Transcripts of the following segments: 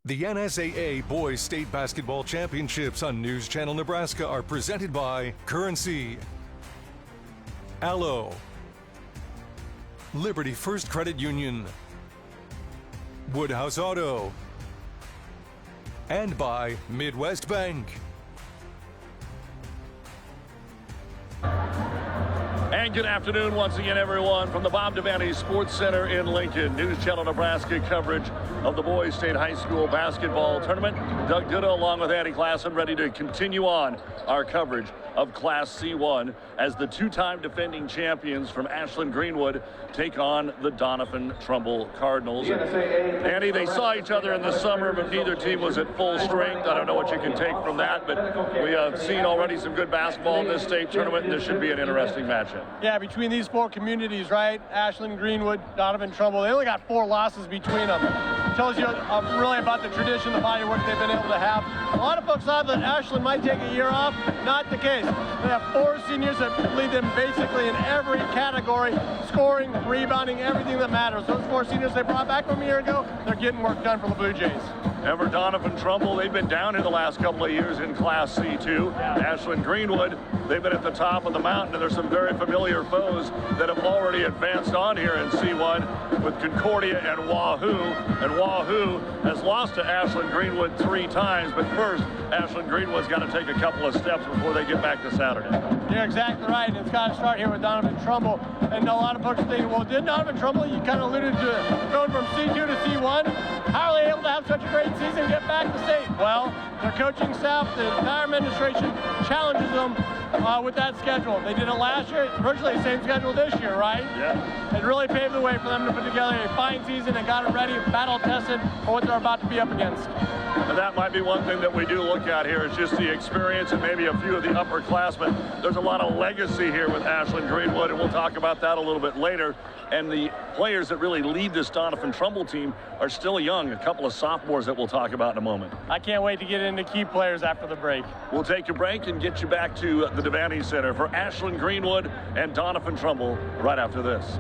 The NSAA Boys State Basketball Championships on News Channel Nebraska are presented by Currency, Allo, Liberty First Credit Union, Woodhouse Auto, and by Midwest Bank. And good afternoon once again, everyone, from the Bob Devaney Sports Center in Lincoln. News Channel Nebraska coverage of the Boys State High School Basketball Tournament. Doug Duda along with Andy Klassen ready to continue on our coverage of Class C1 as the two-time defending champions from Ashland-Greenwood take on the Doniphan Trumbull Cardinals. Andy, they saw each other in the summer, but neither team was at full strength. I don't know what you can take from that, but we have seen already some good basketball in this state tournament, and this should be an interesting matchup. Yeah, between these four communities, right? Ashland-Greenwood, Doniphan, Trumbull, they only got 4 losses between them. It tells you really about the tradition, the body of work they've been able to have. A lot of folks thought that Ashland might take a year off. Not the case. They have 4 seniors that lead them basically in every category, scoring, rebounding, everything that matters. Those 4 seniors they brought back from a year ago, they're getting work done for the Blue Jays. Ever Doniphan Trumbull, they've been down in the last couple of years in Class C2. Ashland-Greenwood, they've been at the top of the mountain, and there's some very familiar foes that have already advanced on here in C1 with Concordia and Wahoo. And Wahoo has lost to Ashland-Greenwood 3 times, but first, Ashland-Greenwood's got to take a couple of steps before they get back to Saturday. You're exactly right, and it's got to start here with Doniphan Trumbull. And a lot of folks are thinking, well, did Doniphan Trumbull, you kind of alluded to going from C2 to C1. How are they able to have such a great season and get back to state? Well, their coaching staff, the entire administration challenges them with that schedule. They did it last year, virtually the same schedule this year, right? Yeah. It really paved the way for them to put together a fine season and got it ready, battle-tested for what they're about to be up against. And that might be one thing that we do look at here is just the experience and maybe a few of the upperclassmen. There's a lot of legacy here with Ashland-Greenwood, and we'll talk about that a little bit later. And the players that really lead this Doniphan Trumbull team are still young, a couple of sophomores that we'll talk about in a moment. I can't wait to get into key players after the break. We'll take a break and get you back to the Devaney Center for Ashland-Greenwood and Doniphan Trumbull right after this.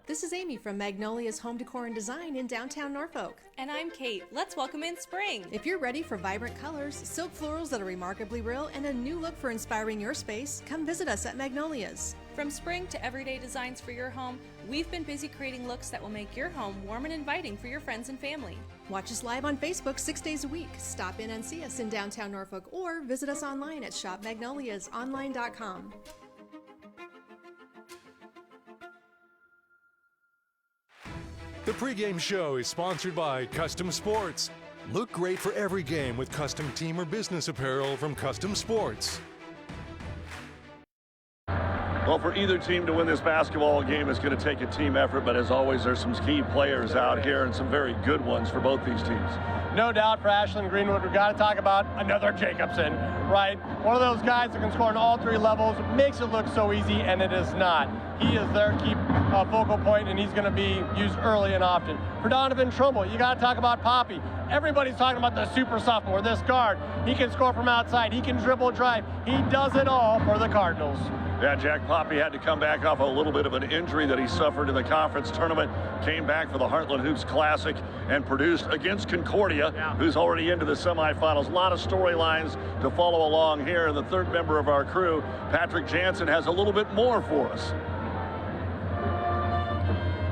This is Amy from Magnolia's Home Decor and Design in downtown Norfolk. And I'm Kate. Let's welcome in spring. If you're ready for vibrant colors, silk florals that are remarkably real, and a new look for inspiring your space, come visit us at Magnolia's. From spring to everyday designs for your home, we've been busy creating looks that will make your home warm and inviting for your friends and family. Watch us live on Facebook 6 days a week. Stop in and see us in downtown Norfolk or visit us online at shopmagnoliasonline.com. The pregame show is sponsored by Custom Sports. Look great for every game with custom team or business apparel from Custom Sports. Well, for either team to win this basketball game, it's going to take a team effort, but as always, there's some key players out here and some very good ones for both these teams. No doubt for Ashland-Greenwood, we've got to talk about another Jacobson, right? One of those guys that can score on all 3 levels, makes it look so easy, and it is not. He is their key focal point, and he's going to be used early and often. For Doniphan Trumbull, you got to talk about Poppy. Everybody's talking about the super sophomore, this guard. He can score from outside. He can dribble, drive. He does it all for the Cardinals. Yeah, Jack Poppy had to come back off a little bit of an injury that he suffered in the conference tournament. Came back for the Heartland Hoops Classic and produced against Concordia, who's already into the semifinals. A lot of storylines to follow along here. And the third member of our crew, Patrick Jansen, has a little bit more for us.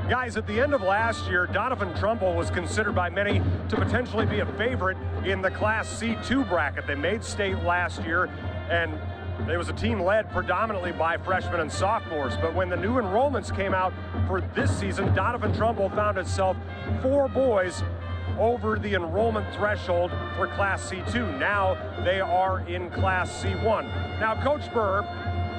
Guys, at the end of last year, Doniphan Trumbull was considered by many to potentially be a favorite in the Class C2 bracket. They made state last year, and it was a team led predominantly by freshmen and sophomores. But when the new enrollments came out for this season, Doniphan Trumbull found itself 4 boys over the enrollment threshold for Class C2. Now they are in Class C1. Now, Coach Burr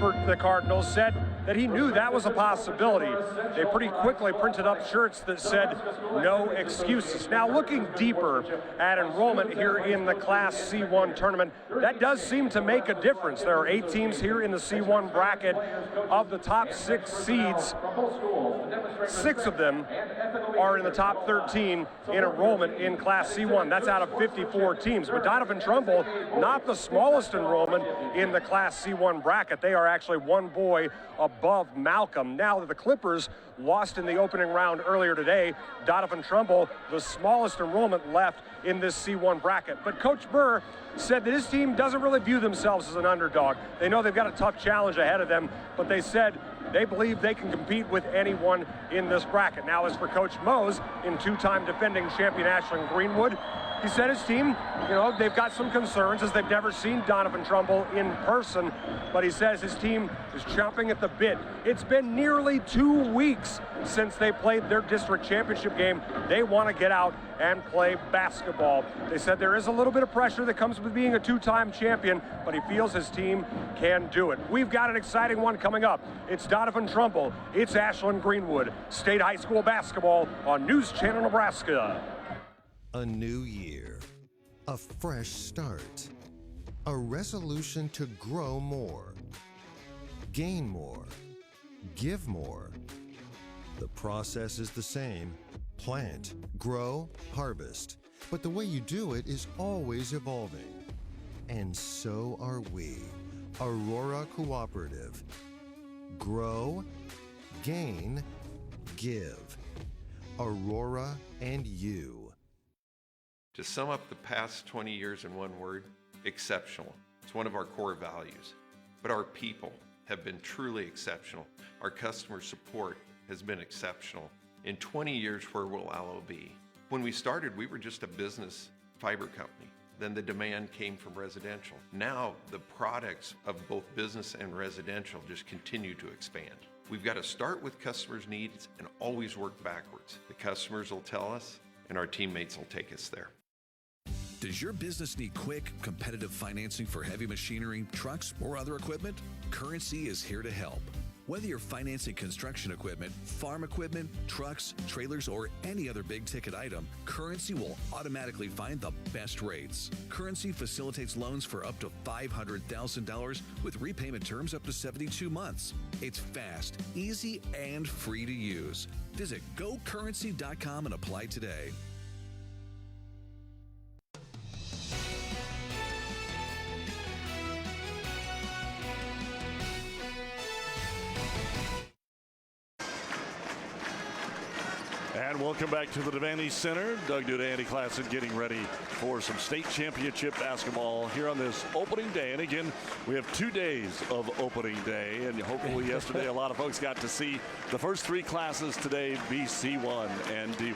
for the Cardinals said that he knew that was a possibility. They pretty quickly printed up shirts that said no excuses. Now, looking deeper at enrollment here in the Class C1 tournament, that does seem to make a difference. There are 8 teams here in the C1 bracket. Of the top 6 seeds, 6 of them are in the top 13 in enrollment in Class C1. That's out of 54 teams. But Doniphan Trumbull, not the smallest enrollment in the Class C1 bracket. They are actually 1 boy above above Malcolm. Now the Clippers lost in the opening round earlier today. Doniphan Trumbull, the smallest enrollment left in this C1 bracket. But Coach Burr said that his team doesn't really view themselves as an underdog. They know they've got a tough challenge ahead of them, but they said they believe they can compete with anyone in this bracket. Now, as for Coach Mose, in two-time defending champion Ashland-Greenwood, he said his team, they've got some concerns as they've never seen Doniphan Trumbull in person, but he says his team is chomping at the bit. It's been nearly 2 weeks since they played their district championship game. They want to get out and play basketball. They said there is a little bit of pressure that comes with being a two-time champion, but he feels his team can do it. We've got an exciting one coming up. It's Doniphan Trumbull. It's Ashland-Greenwood State High School basketball on News Channel Nebraska. A new year, a fresh start, a resolution to grow more, gain more, give more. The process is the same: plant, grow, harvest. But the way you do it is always evolving. And so are we, Aurora Cooperative. Grow, gain, give. Aurora and you. To sum up the past 20 years in one word, exceptional. It's one of our core values. But our people have been truly exceptional. Our customer support has been exceptional. In 20 years, where will Allo be? When we started, we were just a business fiber company. Then the demand came from residential. Now the products of both business and residential just continue to expand. We've got to start with customers' needs and always work backwards. The customers will tell us, and our teammates will take us there. Does your business need quick, competitive financing for heavy machinery, trucks, or other equipment? Currency is here to help. Whether you're financing construction equipment, farm equipment, trucks, trailers, or any other big-ticket item, Currency will automatically find the best rates. Currency facilitates loans for up to $500,000 with repayment terms up to 72 months. It's fast, easy, and free to use. Visit gocurrency.com and apply today. And welcome back to the Devaney Center. Doug Duda, Andy Klassen getting ready for some state championship basketball here on this opening day. And again, we have 2 days of opening day. And hopefully yesterday a lot of folks got to see the first 3 classes today be C1 and D1.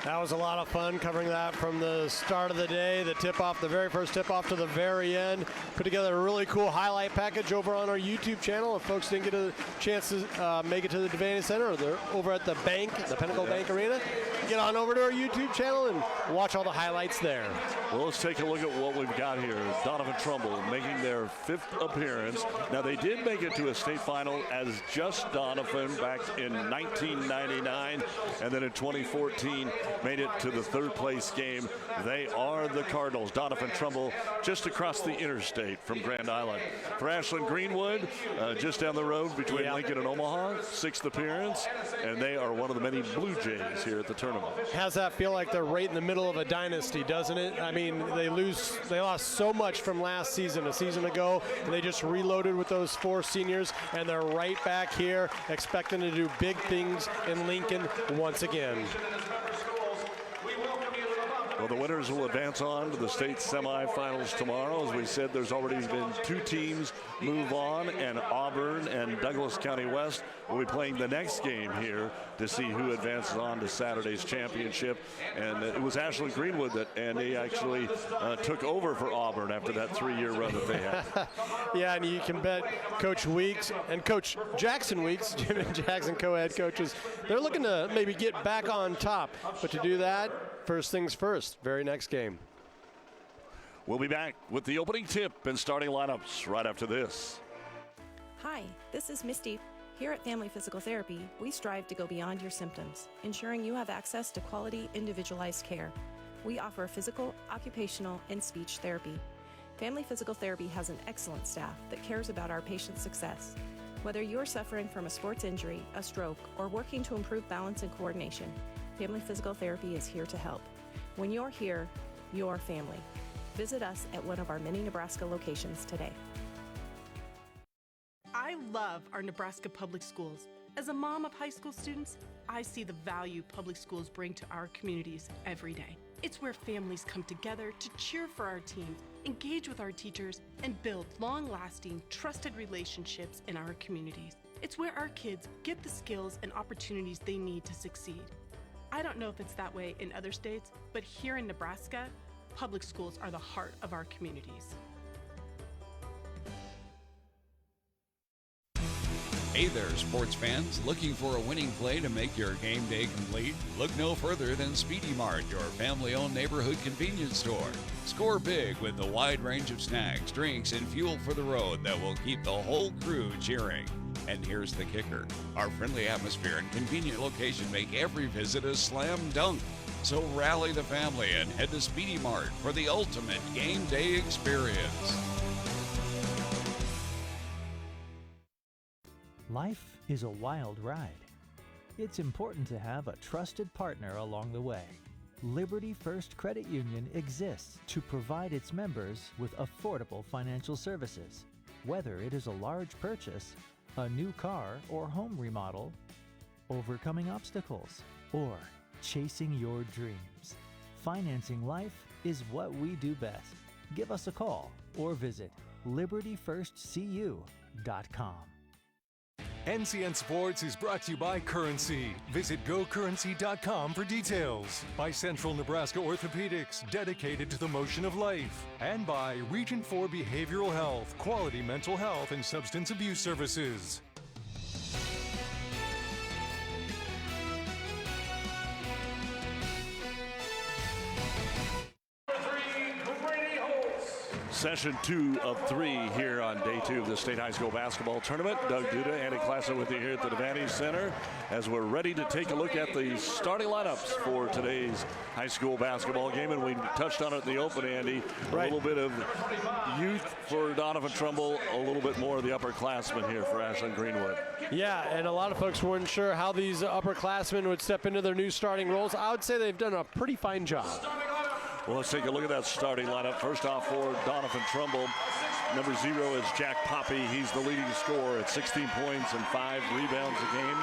That was a lot of fun covering that from the start of the day, the tip-off, the very first tip-off to the very end. Put together a really cool highlight package over on our YouTube channel. If folks didn't get a chance to make it to the Devaney Center, or they're over at the bank, the Pinnacle Bank Arena, get on over to our YouTube channel and watch all the highlights there. Well, let's take a look at what we've got here. Doniphan Trumbull making their 5th appearance. Now, they did make it to a state final as just Doniphan back in 1999, and then in 2014 made it to the 3rd place game. They are the Cardinals. Doniphan Trumbull just across the interstate from Grand Island. For Ashland-Greenwood, just down the road between Lincoln and Omaha, 6th appearance, and they are one of the many Blue Jays here at the tournament. Has that feel like they're right in the middle of a dynasty, doesn't it? I mean, they lost so much from last season, a season ago, and they just reloaded with those 4 seniors, and they're right back here expecting to do big things in Lincoln once again. Well, the winners will advance on to the state semifinals tomorrow. As we said, there's already been 2 teams move on, and Auburn and Douglas County West will be playing the next game here to see who advances on to Saturday's championship. And it was Ashland-Greenwood that Andy actually took over for Auburn after that 3-year run that they had. Yeah, and you can bet Coach Weeks and Coach Jackson Weeks, Jim and Jackson co-head coaches, they're looking to maybe get back on top. But to do that, first things first, very next game. We'll be back with the opening tip and starting lineups right after this. Hi, this is Misty. Here at Family Physical Therapy, we strive to go beyond your symptoms, ensuring you have access to quality, individualized care. We offer physical, occupational, and speech therapy. Family Physical Therapy has an excellent staff that cares about our patients' success. Whether you are suffering from a sports injury, a stroke, or working to improve balance and coordination, Family Physical Therapy is here to help. When you're here, you're family. Visit us at one of our many Nebraska locations today. I love our Nebraska public schools. As a mom of high school students, I see the value public schools bring to our communities every day. It's where families come together to cheer for our teams, engage with our teachers, and build long-lasting, trusted relationships in our communities. It's where our kids get the skills and opportunities they need to succeed. I don't know if it's that way in other states, but here in Nebraska, public schools are the heart of our communities. Hey there, sports fans. Looking for a winning play to make your game day complete? Look no further than Speedy Mart, your family-owned neighborhood convenience store. Score big with the wide range of snacks, drinks, and fuel for the road that will keep the whole crew cheering. And here's the kicker. Our friendly atmosphere and convenient location make every visit a slam dunk. So rally the family and head to Speedy Mart for the ultimate game day experience. Life is a wild ride. It's important to have a trusted partner along the way. Liberty First Credit Union exists to provide its members with affordable financial services. Whether it is a large purchase, a new car or home remodel, overcoming obstacles, or chasing your dreams, financing life is what we do best. Give us a call or visit libertyfirstcu.com. NCN Sports is brought to you by Currency. Visit gocurrency.com for details. By Central Nebraska Orthopedics, dedicated to the motion of life. And by Region 4 Behavioral Health, quality mental health and substance abuse services. Session 2 of 3 here on day 2 of the State High School Basketball Tournament. Doug Duda, Andy Klassen with you here at the Devaney Center as we're ready to take a look at the starting lineups for today's high school basketball game. And we touched on it in the open, Andy. A little bit of youth for Doniphan Trumbull, a little bit more of the upperclassmen here for Ashland-Greenwood. Yeah, and a lot of folks weren't sure how these upperclassmen would step into their new starting roles. I would say they've done a pretty fine job. Well, let's take a look at that starting lineup. First off for Doniphan Trumbull, number 0 is Jack Poppy. He's the leading scorer at 16 points and 5 rebounds a game.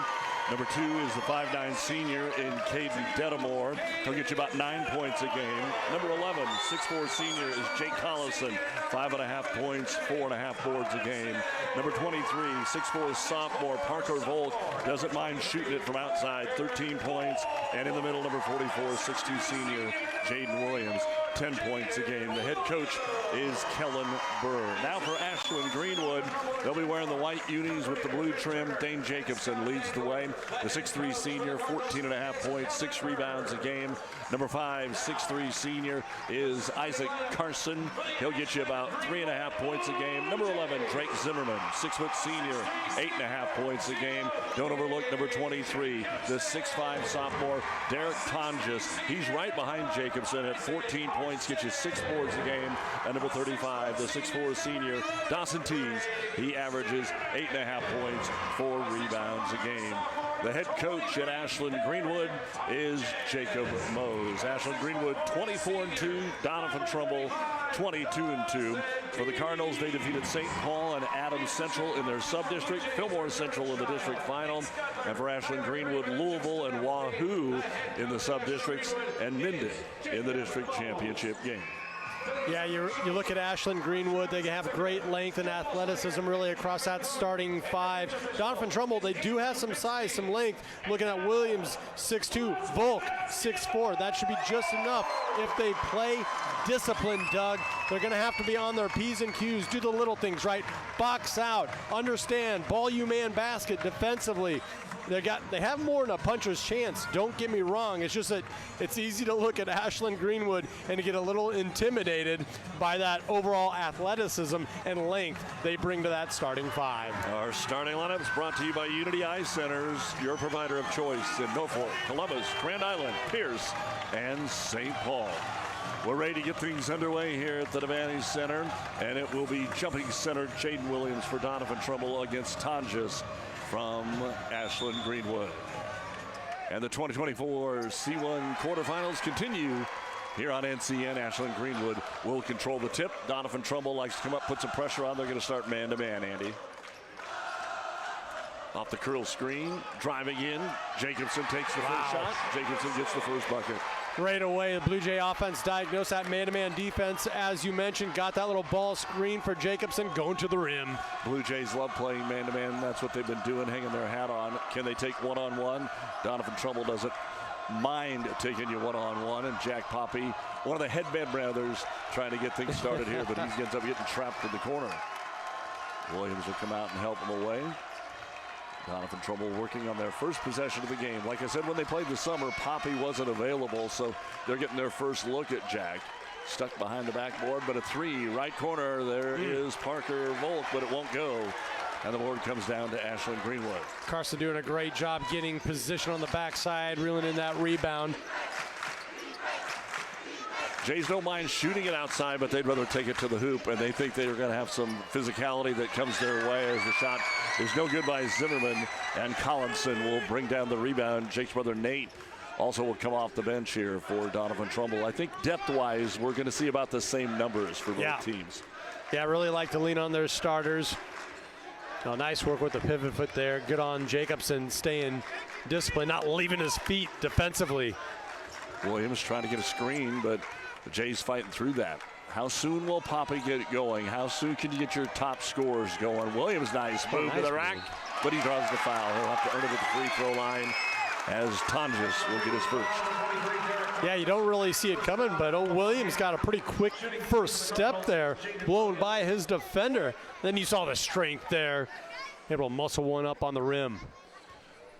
Number 2 is the 5'9" senior in Caden Dedamore. He'll get you about 9 points a game. Number 11, 6'4" senior is Jake Collison, 5.5 points, 4.5 boards a game. Number 23, 6'4" sophomore Parker Volk doesn't mind shooting it from outside, 13 points. And in the middle, number 44, 6'2" senior Jaden Williams, 10 points a game. The head coach is Kellen Burr. Now for Ashland-Greenwood, they'll be wearing the white unis with the blue trim. Dane Jacobson leads the way. The 6'3" senior, 14.5 points, 6 rebounds a game. Number 5, 6'3" senior is Isaac Carson. He'll get you about 3.5 points a game. Number 11, Drake Zimmerman, 6' senior, 8.5 points a game. Don't overlook number 23, the 6'5" sophomore Derek Tonjes. He's right behind Jacobson at 14 points, gets you 6 boards a game. And number 35, the 6'4" senior Dawson Tees. He averages 8.5 points, 4 rebounds a game. The head coach at Ashland-Greenwood is Jacob Mose. Ashland-Greenwood 24-2, Doniphan Trumbull 22-2. For the Cardinals, they defeated St. Paul and Adams Central in their sub-district, Fillmore Central in the district final, and for Ashland-Greenwood, Louisville and Wahoo in the sub-districts, and Minden in the district championship game. Yeah, you look at Ashland-Greenwood, they have great length and athleticism really across that starting 5. Doniphan Trumbull, they do have some size, some length. Looking at Williams, 6'2", Volk, 6'4". That should be just enough if they play discipline, Doug. They're going to have to be on their P's and Q's, do the little things, right? Box out, understand, ball you man basket defensively. They have more than a puncher's chance. Don't get me wrong. It's just that it's easy to look at Ashland-Greenwood and to get a little intimidated by that overall athleticism and length they bring to that starting 5. Our starting lineup is brought to you by Unity Eye Centers, your provider of choice in Norfolk, Columbus, Grand Island, Pierce, and St. Paul. We're ready to get things underway here at the Devaney Center, and it will be jumping center Jaden Williams for Doniphan Trumbull against Tonjes from Ashland-Greenwood. And the 2024 C1 quarterfinals continue here on NCN. Ashland-Greenwood will control the tip. Doniphan Trumbull likes to come up, put some pressure on. They're going to start man-to-man, Andy. Off the curl screen, driving in. Jacobson takes the first shot. Jacobson gets the first bucket. Right away, the Blue Jay offense diagnosed that man-to-man defense. As you mentioned, got that little ball screen for Jacobson going to the rim. Blue Jays love playing man-to-man. That's what they've been doing, hanging their hat on. Can they take one-on-one? Doniphan Trumbull doesn't mind taking you one-on-one. And Jack Poppy, one of the Headband brothers, trying to get things started here, but he ends up getting trapped in the corner. Williams will come out and help him away. Doniphan Trumbull working on their first possession of the game. Like I said, when they played this summer, Poppy wasn't available, so they're getting their first look at Jack. Stuck behind the backboard, but a three, right corner. There is Parker Volk, but it won't go. And the board comes down to Ashland-Greenwood. Carson doing a great job getting position on the backside, reeling in that rebound. Jays don't mind shooting it outside, but they'd rather take it to the hoop, and they think they're going to have some physicality that comes their way as the shot is no good by Zimmerman, and Collinson will bring down the rebound. Jake's brother Nate also will come off the bench here for Doniphan Trumbull. I think depth-wise, we're going to see about the same numbers for both teams. Yeah, really like to lean on their starters. Oh, nice work with the pivot foot there. Good on Jacobson, staying disciplined, not leaving his feet defensively. Williams trying to get a screen, but the Jays fighting through that. How soon will Poppy get it going? How soon can you get your top scores going? Williams, nice move to the rack, but he draws the foul. He'll have to earn it at the free throw line as Tonjes will get his first. Yeah, you don't really see it coming, but Williams got a pretty quick first step there, blown by his defender. Then you saw the strength there, able to muscle one up on the rim.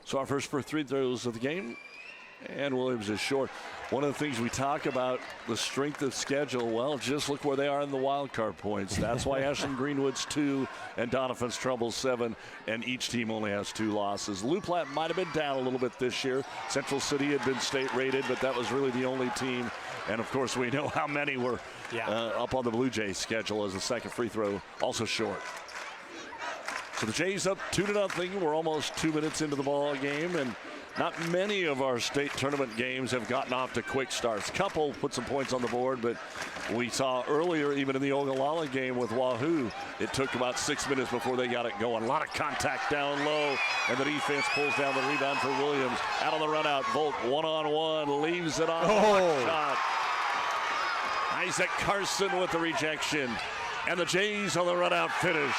So our first 4 free throws of the game, and Williams is short. One of the things we talk about, the strength of schedule, well, just look where they are in the wild card points. That's why Ashland-Greenwood's 2 and Doniphan Trumble's 7, and each team only has 2 losses. Lou Platte might have been down a little bit this year. Central City had been state rated, but that was really the only team. And of course, we know how many were up on the Blue Jays schedule as the second free throw also short. So the Jays up 2-0. We're almost 2 minutes into the ball game, and not many of our state tournament games have gotten off to quick starts. Couple put some points on the board, but we saw earlier, even in the Ogallala game with Wahoo, it took about 6 minutes before they got it going. A lot of contact down low, and the defense pulls down the rebound for Williams. Out on the run out, Volk one-on-one, leaves it on the shot. Isaac Carson with the rejection, and the Jays on the run out finish.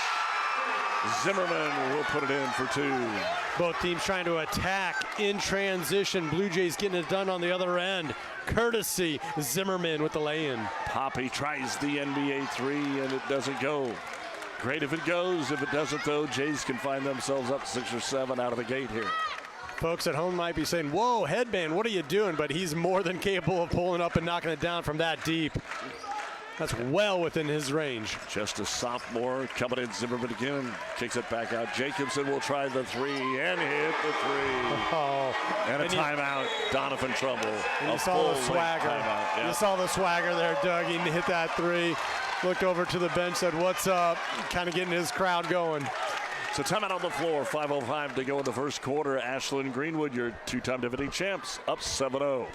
Zimmerman will put it in for 2. Both teams trying to attack in transition. Blue Jays getting it done on the other end. Courtesy Zimmerman with the lay-in. Poppy tries the NBA 3, and it doesn't go. Great if it goes. If it doesn't, though, Jays can find themselves up 6 or 7 out of the gate here. Folks at home might be saying, whoa, Headband, what are you doing? But he's more than capable of pulling up and knocking it down from that deep. That's well within his range. Just a sophomore coming in. Zimmerman again kicks it back out. Jacobson will try the 3 and hit the 3. And a timeout. Doniphan Trumbull. You saw the swagger. You saw the swagger there, Doug. He hit that 3. Looked over to the bench, said, "What's up?" Kind of getting his crowd going. So timeout on the floor. 5:05 to go in the first quarter. Ashland-Greenwood, your 2-time defending champs, up 7-0.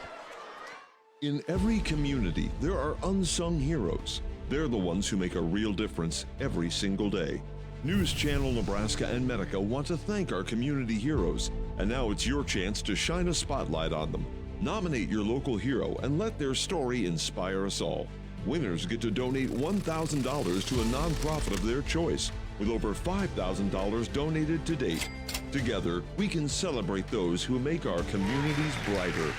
In every community, there are unsung heroes. They're the ones who make a real difference every single day. News Channel Nebraska and Medica want to thank our community heroes, and now it's your chance to shine a spotlight on them. Nominate your local hero and let their story inspire us all. Winners get to donate $1,000 to a nonprofit of their choice, with over $5,000 donated to date. Together, we can celebrate those who make our communities brighter.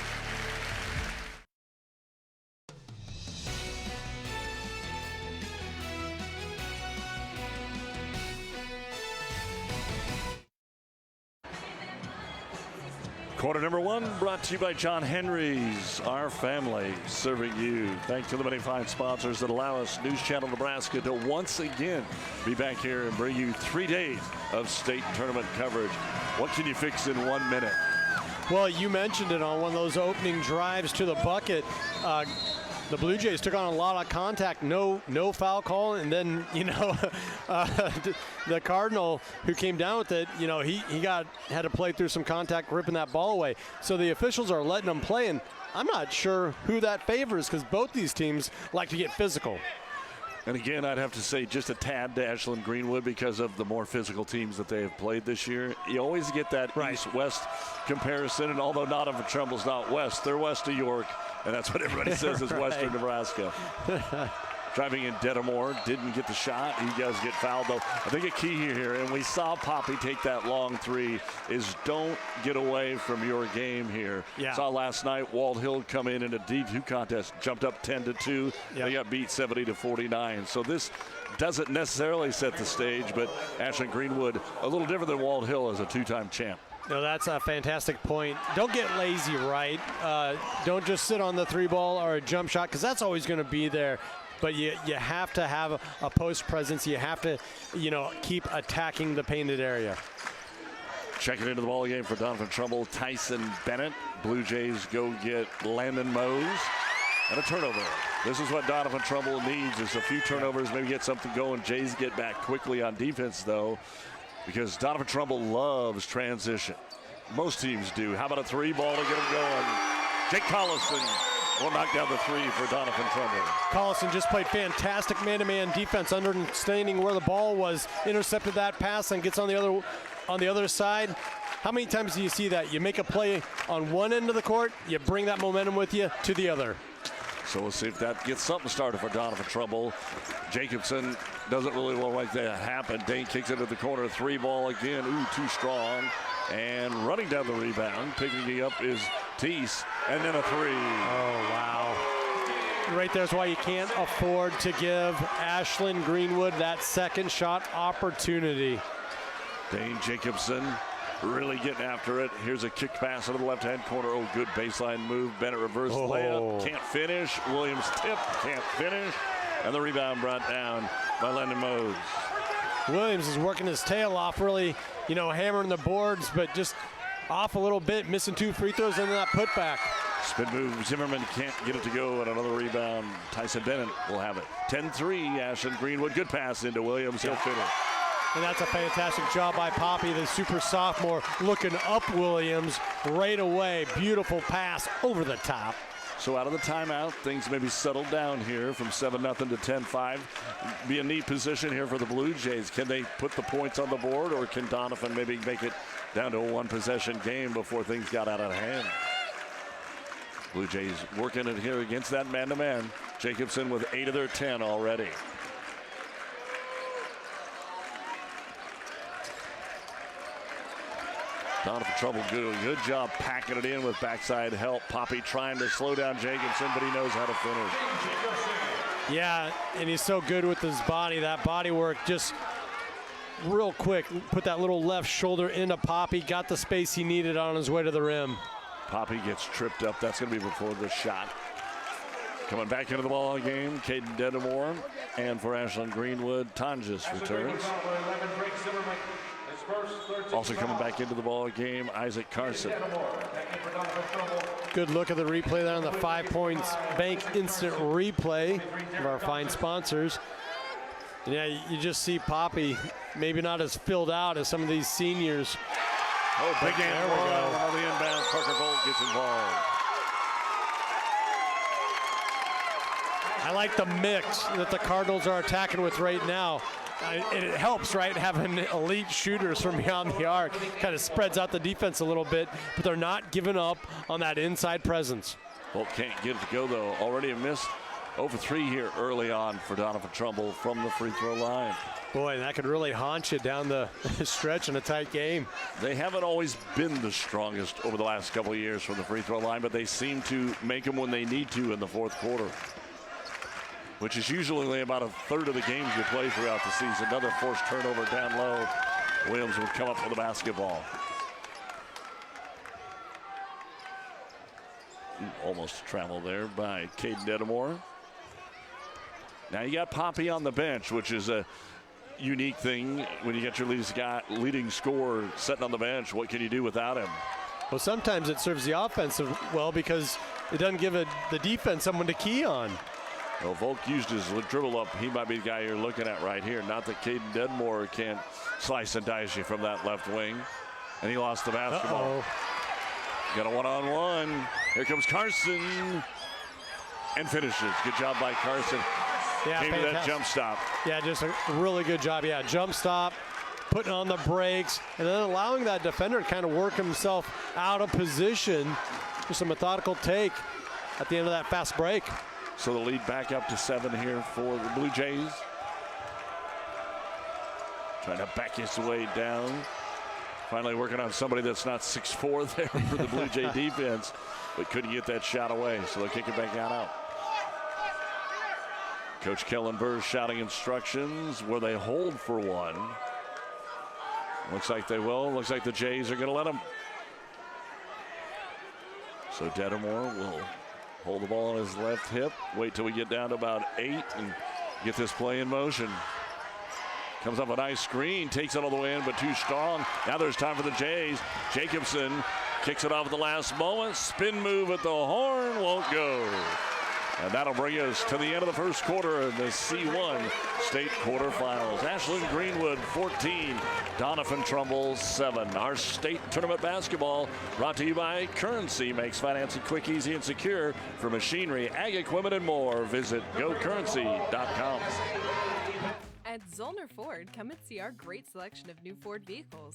Quarter number 1 brought to you by John Henry's, our family serving you. Thanks to the many fine sponsors that allow us, News Channel Nebraska, to once again be back here and bring you 3 days of state tournament coverage. What can you fix in 1 minute? Well, you mentioned it on one of those opening drives to the bucket. The Blue Jays took on a lot of contact, no foul call, and then, the Cardinal who came down with it, he had to play through some contact, ripping that ball away. So the officials are letting them play, and I'm not sure who that favors because both these teams like to get physical. And again, I'd have to say just a tad to Ashland-Greenwood because of the more physical teams that they have played this year. You always get that East-West comparison, and although Doniphan Trumble's not West, they're west of York, and that's what everybody says is Western Nebraska. Driving in Dedamore, didn't get the shot. He does get fouled, though. I think a key here, and we saw Poppy take that long three, is don't get away from your game here. Yeah. Saw last night Wald Hill come in a D2 contest, jumped up 10-2. Yep. They got beat 70-49. So this doesn't necessarily set the stage, but Ashland-Greenwood, a little different than Wald Hill as a two-time champ. No, that's a fantastic point. Don't get lazy, right? Don't just sit on the three ball or a jump shot, because that's always going to be there. But you have to have a post presence. You have to, keep attacking the painted area. Checking into the ball game for Doniphan Trumbull, Tyson Bennett. Blue Jays go get Landon Mose. And a turnover. This is what Doniphan Trumbull needs, is a few turnovers, maybe get something going. Jays get back quickly on defense, though, because Doniphan Trumbull loves transition. Most teams do. How about a three ball to get him going? Jake Collison will knock down the three for Doniphan Trumbull. Collison just played fantastic man-to-man defense, understanding where the ball was, intercepted that pass, and gets on the other side. How many times do you see that? You make a play on one end of the court, you bring that momentum with you to the other. So we'll see if that gets something started for Doniphan Trumbull. Jacobson doesn't really want to make that happen. Dane kicks it to the corner, three ball again. Ooh, too strong. And running down the rebound, picking it up is Teese, and then a three. Oh, wow. Right there's why you can't afford to give Ashland-Greenwood that second shot opportunity. Dane Jacobson really getting after it. Here's a kick pass into the left-hand corner. Oh, good baseline move. Bennett reverse layup. Can't finish. Williams tip. Can't finish. And the rebound brought down by Landon Mose. Williams is working his tail off, really, hammering the boards, but just off a little bit, missing two free throws and then that putback. Spin move. Zimmerman can't get it to go, and another rebound. Tyson Bennett will have it. 10-3, Ashland-Greenwood. Good pass into Williams. He'll finish. And that's a fantastic job by Poppy, the super sophomore, looking up Williams right away. Beautiful pass over the top. So out of the timeout, things maybe settled down here from 7-0 to 10-5. Be a neat position here for the Blue Jays. Can they put the points on the board, or can Doniphan maybe make it down to a one-possession game before things got out of hand? Blue Jays working it here against that man-to-man. Jacobson with 8 of their 10 already. Doniphan Trumbull, good job packing it in with backside help. Poppy trying to slow down Jacobson, but he knows how to finish. Yeah, and he's so good with his body. That body work just real quick. Put that little left shoulder into Poppy. Got the space he needed on his way to the rim. Poppy gets tripped up. That's going to be before the shot. Coming back into the ball game, Caden Dedamore. And for Ashland-Greenwood, Tonjes returns. Also coming back into the ball game, Isaac Carson. Good look at the replay there on the 5 Points Bank instant replay of our fine sponsors. And yeah, you just see Poppy maybe not as filled out as some of these seniors. Oh, big game. There we go. On the inbound, Parker Bolt gets involved. I like the mix that the Cardinals are attacking with right now. And it helps, right, having elite shooters from beyond the arc. Kind of spreads out the defense a little bit, but they're not giving up on that inside presence. Bolt can't get it to go, though. Already a miss over 3 here early on for Doniphan Trumbull from the free throw line. Boy, that could really haunt you down the stretch in a tight game. They haven't always been the strongest over the last couple of years from the free throw line, but they seem to make them when they need to in the fourth quarter, which is usually about a third of the games you play throughout the season. Another forced turnover down low. Williams would come up with the basketball. Almost traveled there by Caden Dedamore. Now you got Poppy on the bench, which is a unique thing when you get your leading scorer sitting on the bench. What can you do without him? Well, sometimes it serves the offense well because it doesn't give the defense someone to key on. Well, Volk used his dribble up. He might be the guy you're looking at right here. Not that Caden Dedamore can't slice and dice you from that left wing. And he lost the basketball. Got a one-on-one. Here comes Carson. And finishes. Good job by Carson. Yeah, came to that jump stop. Yeah, just a really good job. Yeah, jump stop, putting on the brakes, and then allowing that defender to kind of work himself out of position. Just a methodical take at the end of that fast break. So the lead back up to 7 here for the Blue Jays. Trying to back his way down. Finally working on somebody that's not 6'4" there for the Blue Jay defense, but couldn't get that shot away, so they'll kick it back out. Coach Kellenberg shouting instructions where they hold for one. Looks like they will. Looks like the Jays are going to let them. So Dedamore will hold the ball on his left hip. Wait till we get down to about 8 and get this play in motion. Comes up a nice screen, takes it all the way in, but too strong. Now there's time for the Jays. Jacobson kicks it off at the last moment. Spin move at the horn, won't go. And that'll bring us to the end of the first quarter of the C1 state quarterfinals. Ashland-Greenwood 14, Doniphan Trumbull 7. Our state tournament basketball brought to you by Currency. Makes financing quick, easy, and secure for machinery, ag equipment, and more. Visit gocurrency.com. At Zollner Ford, come and see our great selection of new Ford vehicles.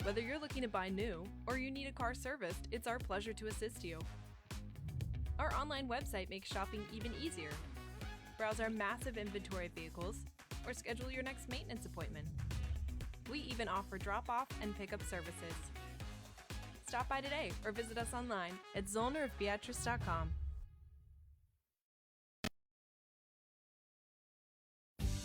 Whether you're looking to buy new or you need a car serviced, it's our pleasure to assist you. Our online website makes shopping even easier. Browse our massive inventory of vehicles or schedule your next maintenance appointment. We even offer drop-off and pickup services. Stop by today or visit us online at zollnerofbeatrice.com.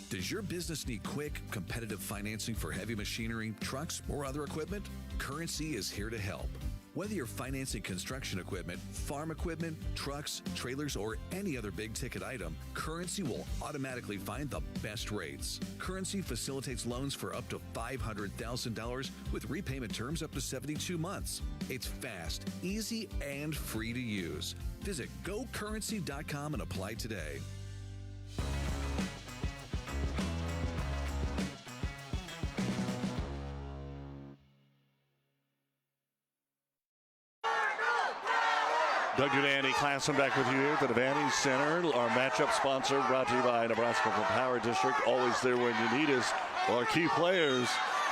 Does your business need quick, competitive financing for heavy machinery, trucks, or other equipment? Currency is here to help. Whether you're financing construction equipment, farm equipment, trucks, trailers, or any other big-ticket item, Currency will automatically find the best rates. Currency facilitates loans for up to $500,000 with repayment terms up to 72 months. It's fast, easy, and free to use. Visit gocurrency.com and apply today. Doug Dudandy, Classen back with you here at the Devaney Center. Our matchup sponsor brought to you by Nebraska Power District. Always there when you need us. Well, our key players,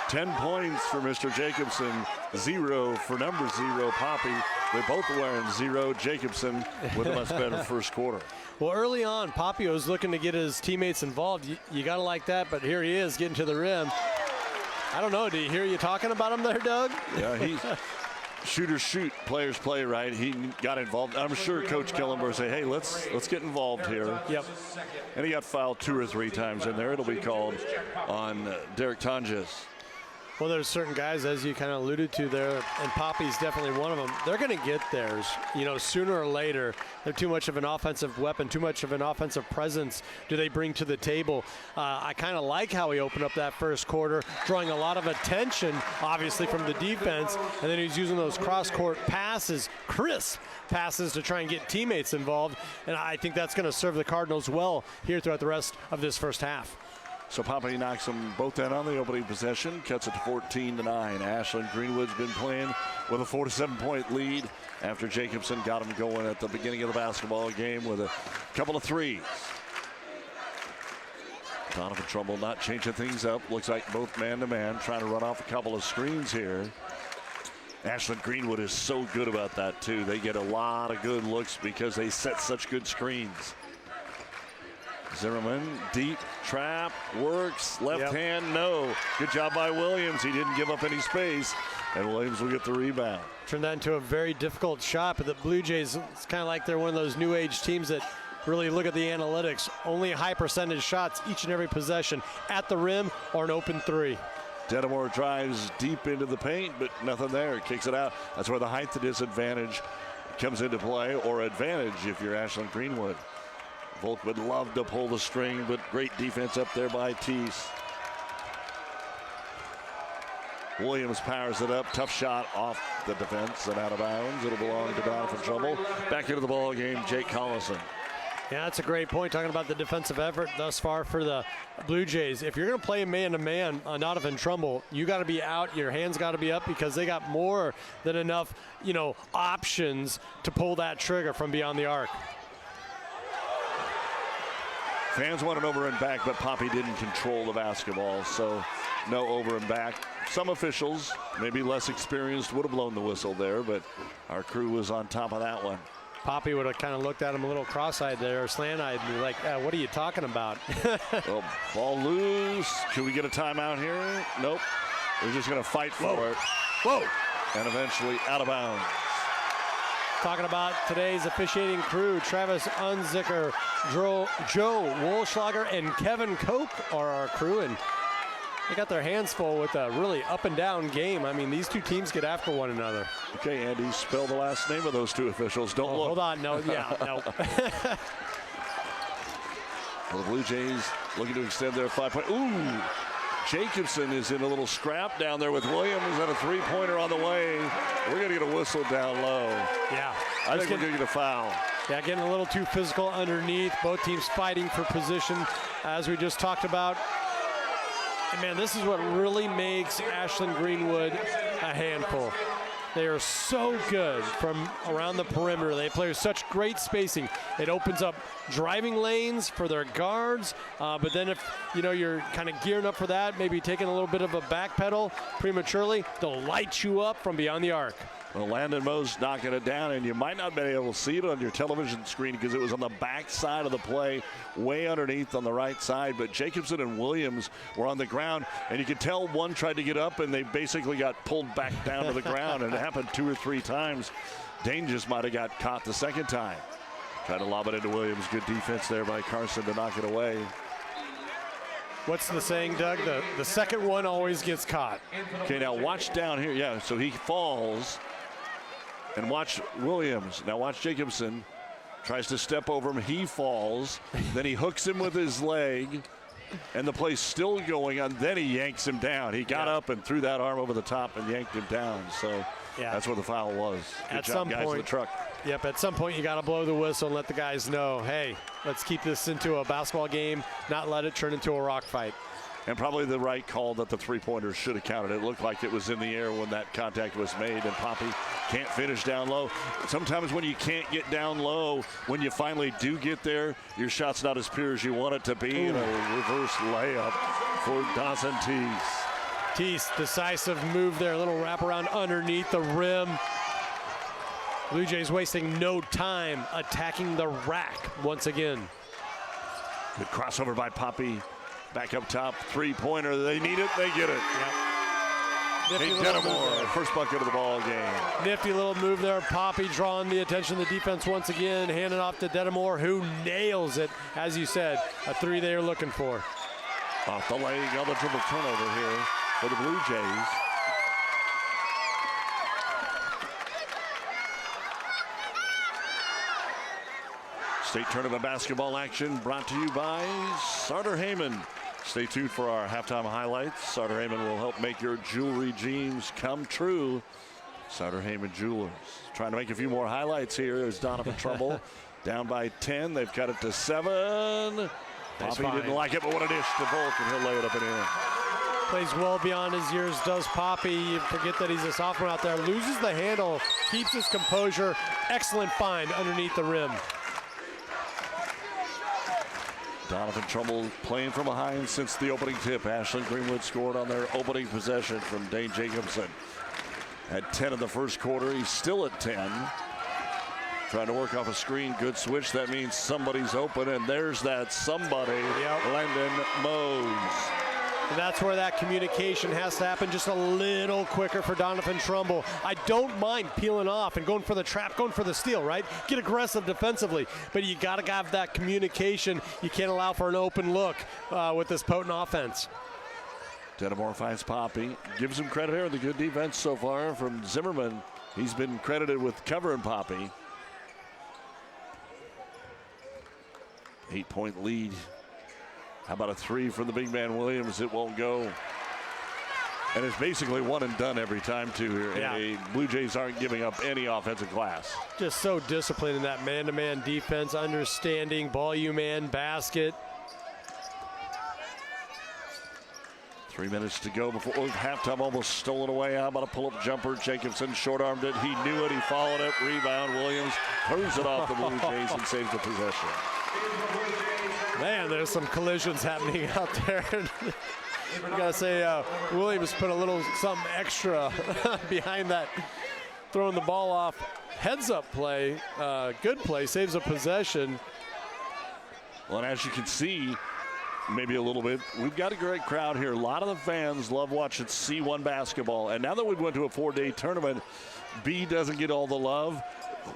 10 points for Mr. Jacobson, 0 for number 0, Poppy. They're both wearing 0. Jacobson with a much better first quarter. Well, early on, Poppy was looking to get his teammates involved. You got to like that, but here he is getting to the rim. I don't know. Do you hear you talking about him there, Doug? Yeah, he's... Shooters shoot, players play, right? He got involved. I'm sure Coach Kellenberg say, hey, let's get involved here. Yep. And he got fouled 2 or 3 times in there. It'll be called on Derek Tonjes. Well, there's certain guys, as you kind of alluded to there, and Poppy's definitely one of them. They're going to get theirs, sooner or later. They're too much of an offensive weapon, too much of an offensive presence do they bring to the table. I kind of like how he opened up that first quarter, drawing a lot of attention, obviously, from the defense, and then he's using those cross-court passes, crisp passes, to try and get teammates involved, and I think that's going to serve the Cardinals well here throughout the rest of this first half. So Poppy knocks them both in on the opening possession, cuts it to 14-9. Ashland-Greenwood's been playing with a 4 to 7 point lead after Jacobson got him going at the beginning of the basketball game with a couple of threes. Doniphan Trumbull not changing things up. Looks like both man-to-man, trying to run off a couple of screens here. Ashland-Greenwood is so good about that, too. They get a lot of good looks because they set such good screens. Zimmerman, deep, trap, works, left hand, no. Good job by Williams. He didn't give up any space, and Williams will get the rebound. Turned that into a very difficult shot, but the Blue Jays, it's kind of like they're one of those new age teams that really look at the analytics. Only high percentage shots each and every possession at the rim or an open 3. Dedamore drives deep into the paint, but nothing there. Kicks it out. That's where the height disadvantage comes into play, or advantage if you're Ashland-Greenwood. Volk would love to pull the string, but great defense up there by Teese. Williams powers it up. Tough shot off the defense and out of bounds. It'll belong to Doniphan Trumbull. Back into the ball game, Jake Collison. Yeah, that's a great point, talking about the defensive effort thus far for the Blue Jays. If you're going to play man-to-man on Doniphan Trumbull, you got to be out, your hands got to be up, because they got more than enough, options to pull that trigger from beyond the arc. Fans want an over and back, but Poppy didn't control the basketball, so no over and back. Some officials, maybe less experienced, would have blown the whistle there, but our crew was on top of that one. Poppy would have kind of looked at him a little cross-eyed there, slant-eyed, and be like, what are you talking about? Well, ball loose. Can we get a timeout here? Nope. We're just going to fight for it. Whoa. And eventually out of bounds. Talking about today's officiating crew, Travis Unzicker, Joe Wolschlager, and Kevin Koch are our crew, and they got their hands full with a really up-and-down game. I mean, these two teams get after one another. Okay, Andy, spell the last name of those two officials. Don't look. Hold on. No. Well, the Blue Jays looking to extend their 5-point. Ooh, Jacobson is in a little scrap down there with Williams and a three-pointer on the way. We're going to get a whistle down low. Yeah. I think we're going to get a foul. Yeah, getting a little too physical underneath. Both teams fighting for position, as we just talked about. And man, this is what really makes Ashland-Greenwood a handful. They are so good from around the perimeter. They play with such great spacing. It opens up driving lanes for their guards. But then if you're kind of gearing up for that, maybe taking a little bit of a back pedal prematurely, they'll light you up from beyond the arc. Well, Landon Moe's knocking it down, and you might not be able to see it on your television screen because it was on the back side of the play, way underneath on the right side. But Jacobson and Williams were on the ground, and you could tell one tried to get up, and they basically got pulled back down to the ground, and it happened 2 or 3 times. Dane just might have got caught the second time. Tried to lob it into Williams. Good defense there by Carson to knock it away. What's the saying, Doug? The second one always gets caught. Okay, now watch down here. Yeah, so he falls. And watch Williams. Now watch Jacobson. Tries to step over him. He falls. Then he hooks him with his leg. And the play's still going on. Then he yanks him down. He got up and threw that arm over the top and yanked him down. So that's where the foul was. Good at job, some guys point, in the truck. Yep, at some point you got to blow the whistle and let the guys know, hey, let's keep this into a basketball game, not let it turn into a rock fight. And probably the right call that the three-pointers should have counted. It looked like it was in the air when that contact was made, and Poppy can't finish down low. Sometimes when you can't get down low, when you finally do get there, your shot's not as pure as you want it to be. And a reverse layup for Dawson Teese. Teese, decisive move there, a little wraparound underneath the rim. Blue Jays wasting no time attacking the rack once again. Good crossover by Poppy. Back up top, three-pointer. They need it, they get it. Hey, Denimore, first bucket of the ball game. Nifty little move there. Poppy drawing the attention of the defense once again. Handing off to Denimore, who nails it. As you said, a three they are looking for. Off the leg, eligible turnover here for the Blue Jays. State tournament basketball action brought to you by Sartor Heyman. Stay tuned for our halftime highlights. Sartor Heyman will help make your jewelry dreams come true. Sartor Heyman Jewelers. Trying to make a few more highlights here. There's Doniphan Trumbull down by 10. They've cut it to 7. Poppy didn't like it, but what a dish to Volk, and he'll lay it up and in. Plays well beyond his years, does Poppy. You forget that he's a sophomore out there. Loses the handle, keeps his composure. Excellent find underneath the rim. Doniphan Trumbull playing from behind since the opening tip. Ashland-Greenwood scored on their opening possession from Dane Jacobson. At 10 in the first quarter, he's still at 10. Trying to work off a screen, good switch. That means somebody's open, and there's that somebody, Landon Mose. And that's where that communication has to happen just a little quicker for Doniphan Trumbull. I don't mind peeling off and going for the trap, going for the steal, right? Get aggressive defensively, but you got to have that communication. You can't allow for an open look with this potent offense. Denimore finds Poppy. Gives him credit here. The good defense so far from Zimmerman. He's been credited with covering Poppy. 8-point lead. How about a three from the big man Williams? It won't go. And it's basically one and done every time, too. Here. Yeah. The Blue Jays aren't giving up any offensive glass. Just so disciplined in that man-to-man defense, understanding ball you man basket. 3 minutes to go before halftime, almost stolen away. How about a pull-up jumper? Jacobson short-armed it. He knew it. He followed it. Rebound. Williams throws it off the Blue Jays and saves the possession. Man, there's some collisions happening out there. We gotta say, Williams put a little something extra behind that, throwing the ball off. Heads-up play, good play, saves a possession. Well, and as you can see, maybe a little bit, we've got a great crowd here. A lot of the fans love watching C1 basketball. And now that we've went to a 4-day tournament, B doesn't get all the love.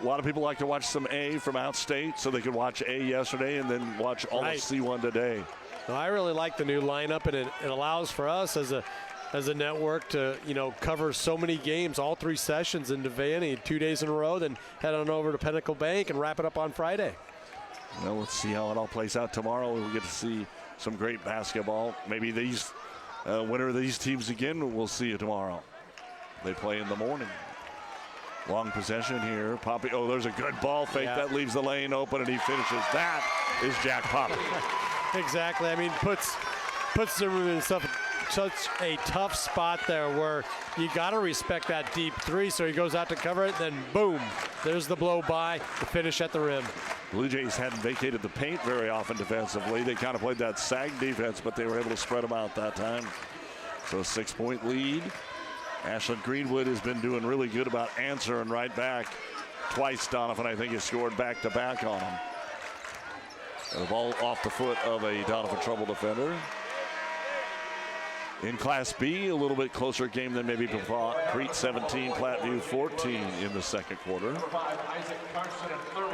A lot of people like to watch some A from outstate, so they could watch A yesterday and then watch all of C1 today. Well, I really like the new lineup, and it allows for us as a network to, cover so many games, all 3 sessions in Devaney, 2 days in a row, then head on over to Pinnacle Bank and wrap it up on Friday. Well, let's see how it all plays out tomorrow. We'll get to see some great basketball. Maybe these winner of these teams again, we'll see you tomorrow. They play in the morning. Long possession here. Poppy, there's a good ball fake. Yeah. That leaves the lane open, and he finishes. That is Jack Poppy. Exactly. I mean, puts Zimmerman in such a tough spot there where you got to respect that deep 3. So he goes out to cover it, then boom, there's the blow by, the finish at the rim. Blue Jays hadn't vacated the paint very often defensively. They kind of played that sag defense, but they were able to spread them out that time. So a 6-point lead. Ashland-Greenwood has been doing really good about answering right back. Twice Doniphan, I think, has scored back-to-back on him. The ball off the foot of a Doniphan Trumbull defender. In Class B, a little bit closer game than maybe before. Crete 17, Platteview 14 in the second quarter.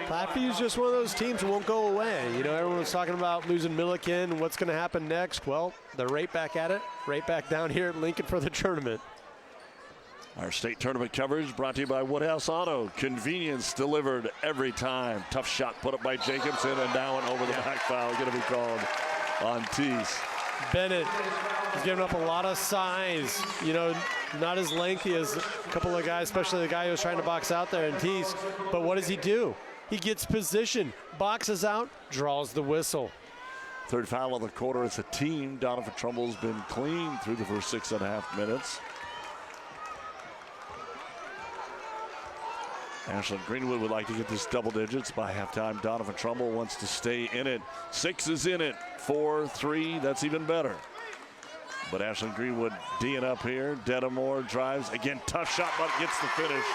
Plattview's just one of those teams that won't go away. Everyone was talking about losing Milliken and what's going to happen next. Well, they're right back at it, right back down here at Lincoln for the tournament. Our state tournament coverage brought to you by Woodhouse Auto. Convenience delivered every time. Tough shot put up by Jacobson, and now an over the back foul going to be called on Teese. Bennett has given up a lot of size, not as lengthy as a couple of guys, especially the guy who was trying to box out there in Teese. But what does he do? He gets position, boxes out, draws the whistle. Third foul of the quarter as a team. Doniphan Trumbull's been clean through the first 6.5 minutes. Ashland-Greenwood would like to get this double digits by halftime. Doniphan Trumbull wants to stay in it. 6 is in it. 4, 3, that's even better. But Ashland-Greenwood D'ing up here. Dedamore drives. Again, tough shot, but gets the finish.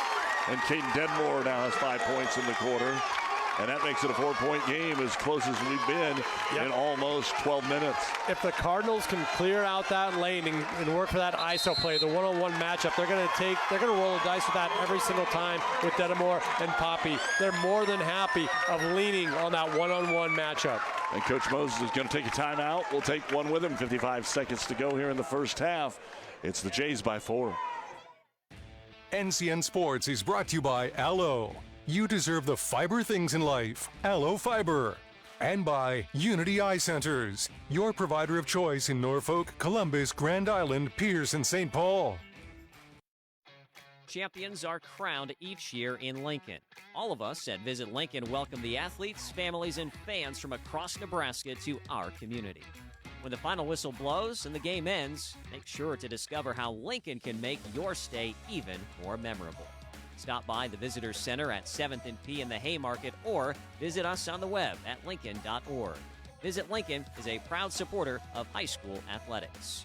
And Caden Dedmore now has 5 points in the quarter. And that makes it a 4-point game, as close as we've been in almost 12 minutes. If the Cardinals can clear out that lane and work for that ISO play, the one-on-one matchup, they're going to roll the dice with that every single time with Dedamore and Poppy. They're more than happy of leaning on that one-on-one matchup. And Coach Moses is going to take a timeout. We'll take one with him. 55 seconds to go here in the first half. It's the Jays by 4. NCN Sports is brought to you by Aloe. You deserve the fiber things in life. Aloe Fiber. And by Unity Eye Centers, your provider of choice in Norfolk, Columbus, Grand Island, Pierce, and St. Paul. Champions are crowned each year in Lincoln. All of us at Visit Lincoln welcome the athletes, families, and fans from across Nebraska to our community. When the final whistle blows and the game ends, make sure to discover how Lincoln can make your stay even more memorable. Stop by the Visitor Center at 7th and P in the Haymarket, or visit us on the web at lincoln.org. Visit Lincoln is a proud supporter of high school athletics.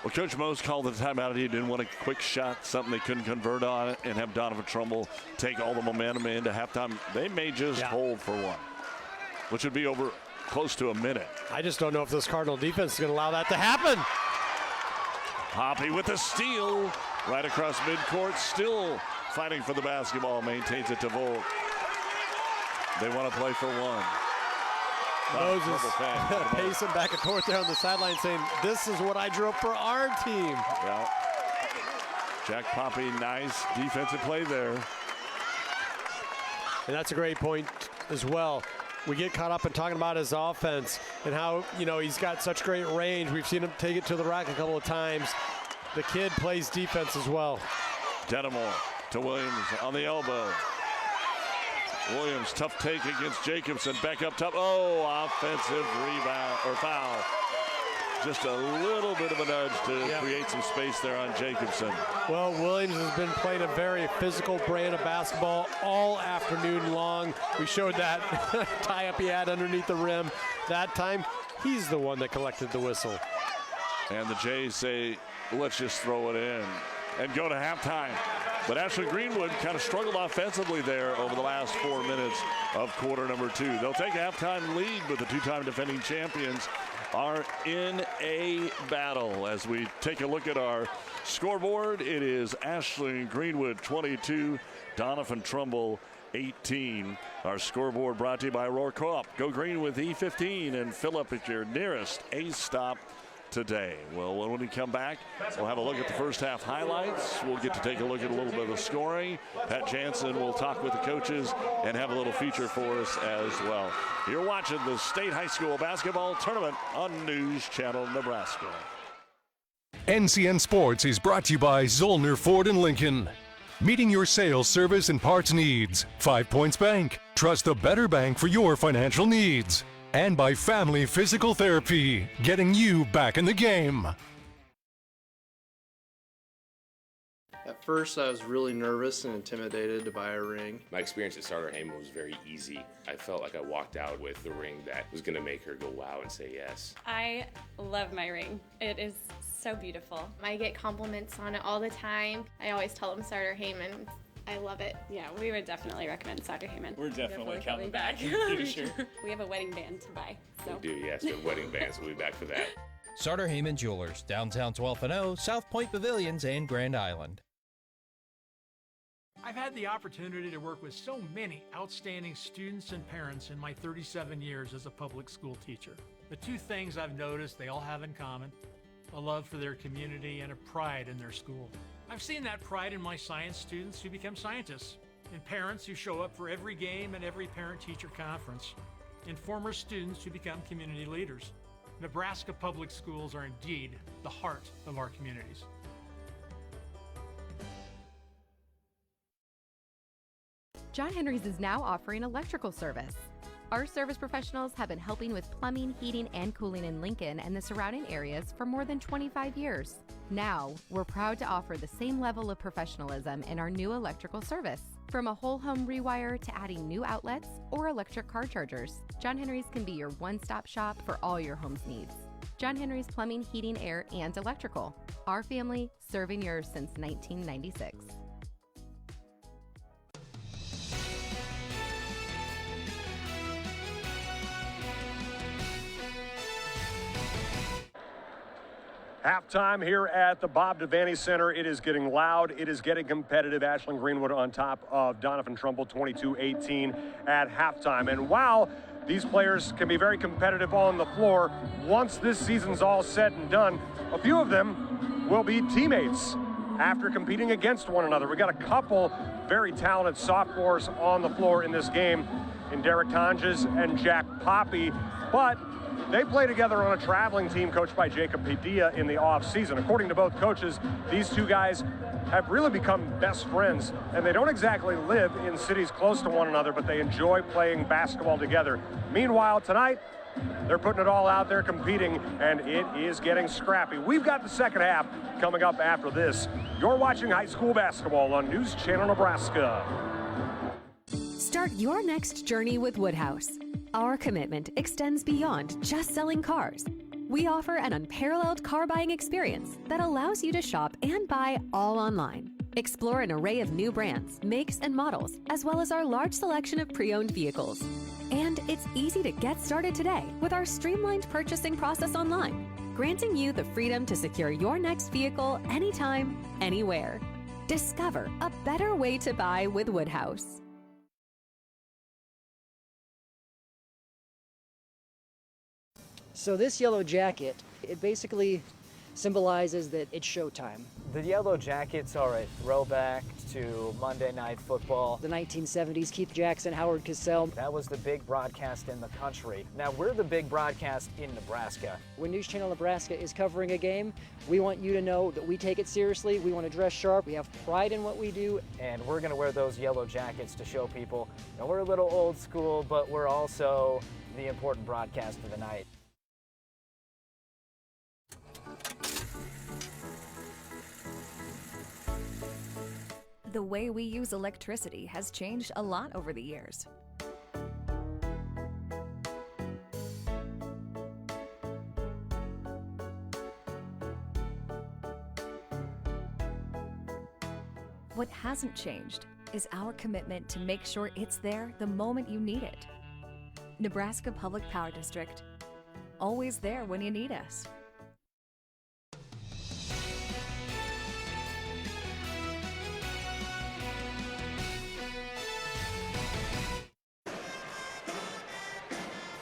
Well, Coach Mose called the timeout. He didn't want a quick shot, something they couldn't convert on, and have Doniphan Trumbull take all the momentum into halftime. They may just hold for one, which would be over close to a minute. I just don't know if this Cardinal defense is going to allow that to happen. Poppy with a steal right across midcourt, still fighting for the basketball, maintains it to Volk. They want to play for one. Moses pacing back and forth there on the sideline saying, this is what I drew up for our team. Yeah. Jack Poppy, nice defensive play there. And that's a great point as well. We get caught up in talking about his offense and how, he's got such great range. We've seen him take it to the rack a couple of times. The kid plays defense as well. Denimore to Williams on the elbow. Williams, tough take against Jacobson. Back up top. Oh, offensive rebound or foul. Just a little bit of a nudge to create some space there on Jacobson. Well, Williams has been playing a very physical brand of basketball all afternoon long. We showed that tie-up he had underneath the rim. That time, he's the one that collected the whistle. And the Jays say, let's just throw it in and go to halftime. But Ashland-Greenwood kind of struggled offensively there over the last 4 minutes of quarter number 2. They'll take a halftime lead, but the two-time defending champions are in a battle. As we take a look at our scoreboard, it is Ashland-Greenwood 22, Doniphan Trumbull 18. Our scoreboard brought to you by Roar Co-op. Go green with E15 and fill up at your nearest Ace stop today. Well, when we come back, we'll have a look at the first half highlights. We'll get to take a look at a little bit of the scoring. Pat Jansen will talk with the coaches and have a little feature for us as well. You're watching the State High School Basketball Tournament on News Channel Nebraska. NCN Sports is brought to you by Zollner Ford and Lincoln. Meeting your sales, service, and parts needs. 5 Points Bank. Trust the better bank for your financial needs. And by Family Physical Therapy, getting you back in the game. At first, I was really nervous and intimidated to buy a ring. My experience at Starter Heyman was very easy. I felt like I walked out with the ring that was going to make her go wow and say yes. I love my ring. It is so beautiful. I get compliments on it all the time. I always tell them Starter Heyman. I love it. Yeah, we would definitely recommend Starter Heyman. We're definitely coming back in the future. We have a wedding band to buy. So. We do, yes, the wedding bands. We'll be back for that. Starter Heyman Jewelers, downtown 12th and O, South Point Pavilions, and Grand Island. I've had the opportunity to work with so many outstanding students and parents in my 37 years as a public school teacher. The two things I've noticed they all have in common: a love for their community and a pride in their school. I've seen that pride in my science students who become scientists, in parents who show up for every game and every parent-teacher conference, in former students who become community leaders. Nebraska public schools are indeed the heart of our communities. John Henry's is now offering electrical service. Our service professionals have been helping with plumbing, heating, and cooling in Lincoln and the surrounding areas for more than 25 years. Now, we're proud to offer the same level of professionalism in our new electrical service. From a whole home rewire to adding new outlets or electric car chargers, John Henry's can be your one-stop shop for all your home's needs. John Henry's Plumbing, Heating, Air, and Electrical. Our family serving yours since 1996. Halftime here at the Bob Devaney Center. It is getting loud. It is getting competitive. Ashland-Greenwood on top of Doniphan Trumbull 22-18 at halftime. And while these players can be very competitive on the floor, once this season's all said and done, a few of them will be teammates after competing against one another. We got a couple very talented sophomores on the floor in this game in Derek Tonges and Jack Poppy, but they play together on a traveling team coached by Jacob Padilla in the offseason. According to both coaches, these two guys have really become best friends, and they don't exactly live in cities close to one another, but they enjoy playing basketball together. Meanwhile, tonight, they're putting it all out there competing, and it is getting scrappy. We've got the second half coming up after this. You're watching high school basketball on News Channel Nebraska. Start your next journey with Woodhouse. Our commitment extends beyond just selling cars. We offer an unparalleled car buying experience that allows you to shop and buy all online. Explore an array of new brands, makes, and models, as well as our large selection of pre-owned vehicles. And it's easy to get started today with our streamlined purchasing process online, granting you the freedom to secure your next vehicle anytime, anywhere. Discover a better way to buy with Woodhouse. So this yellow jacket, it basically symbolizes that it's showtime. The Yellow Jackets are a throwback to Monday Night Football. The 1970s, Keith Jackson, Howard Cosell. That was the big broadcast in the country. Now we're the big broadcast in Nebraska. When News Channel Nebraska is covering a game, we want you to know that we take it seriously. We want to dress sharp. We have pride in what we do. And we're going to wear those yellow jackets to show people, you know, we're a little old school, but we're also the important broadcast of the night. The way we use electricity has changed a lot over the years. What hasn't changed is our commitment to make sure it's there the moment you need it. Nebraska Public Power District, always there when you need us.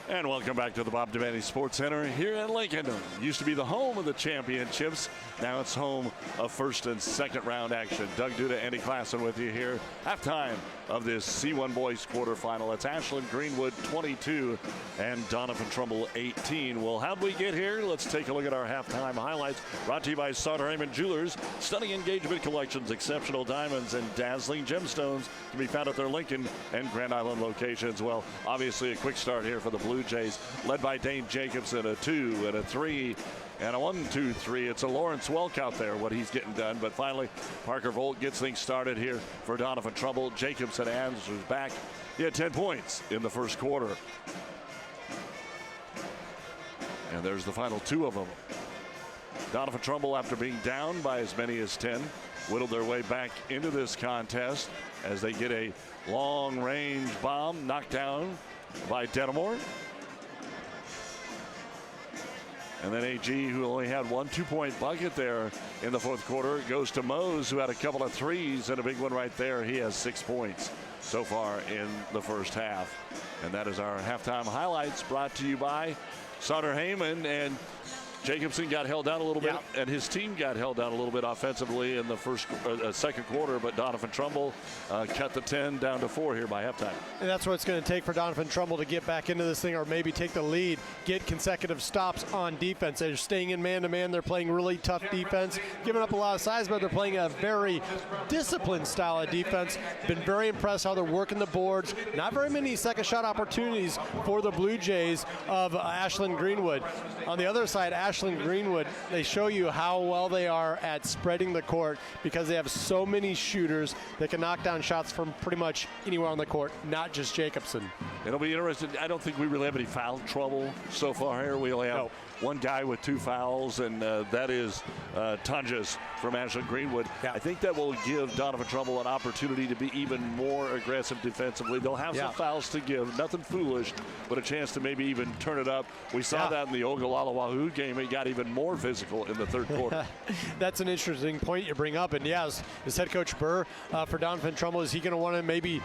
And welcome back to the Bob Devaney Sports Center here in Lincoln. Used to be the home of the championships. Now it's home of first and second round action. Doug Duda, Andy Klassen with you here. Halftime of this C1 Boys quarterfinal. It's Ashland-Greenwood 22 and Doniphan Trumbull 18. Well, how'd we get here? Let's take a look at our halftime highlights. Brought to you by Sauter-Heyman Jewelers. Stunning engagement collections, exceptional diamonds, and dazzling gemstones can be found at their Lincoln and Grand Island locations. Well, obviously a quick start here for the Blue Jays, led by Dane Jacobson, a 2 and a 3 and a 1-2-3. It's a Lawrence Welk out there, what he's getting done. But finally, Parker Volt gets things started here for Doniphan Trumbull. Jacobson answers back. He had 10 points in the first quarter. And there's the final 2 of them. Doniphan Trumbull, after being down by as many as 10, whittled their way back into this contest as they get a long-range bomb knocked down by Denimore. And then AG, who only had 1 2-point bucket there in the fourth quarter, goes to Mose, who had a couple of threes and a big one right there. He has 6 points so far in the first half. And that is our halftime highlights, brought to you by Sauter-Heyman. And Jacobson got held down a little bit, and his team got held down a little bit offensively in the second quarter, but Doniphan Trumbull cut the 10 down to 4 here by halftime. And that's what it's going to take for Doniphan Trumbull to get back into this thing, or maybe take the lead, get consecutive stops on defense. They're staying in man-to-man. They're playing really tough defense, giving up a lot of size, but they're playing a very disciplined style of defense. Been very impressed how they're working the boards. Not very many second shot opportunities for the Blue Jays of Ashland-Greenwood. On the other side, Ashland-Greenwood, they show you how well they are at spreading the court because they have so many shooters that can knock down shots from pretty much anywhere on the court, not just Jacobson. It'll be interesting. I don't think we really have any foul trouble so far here. We only have one guy with 2 fouls, and that is Tunjas from Ashland-Greenwood. I think that will give Doniphan Trumbull an opportunity to be even more aggressive defensively. They'll have some fouls to give, nothing foolish, but a chance to maybe even turn it up. We saw that in the Ogallala Wahoo game. It got even more physical in the third quarter. That's an interesting point you bring up. And yes, is head coach Burr for Doniphan Trumbull, is he going to want to maybe,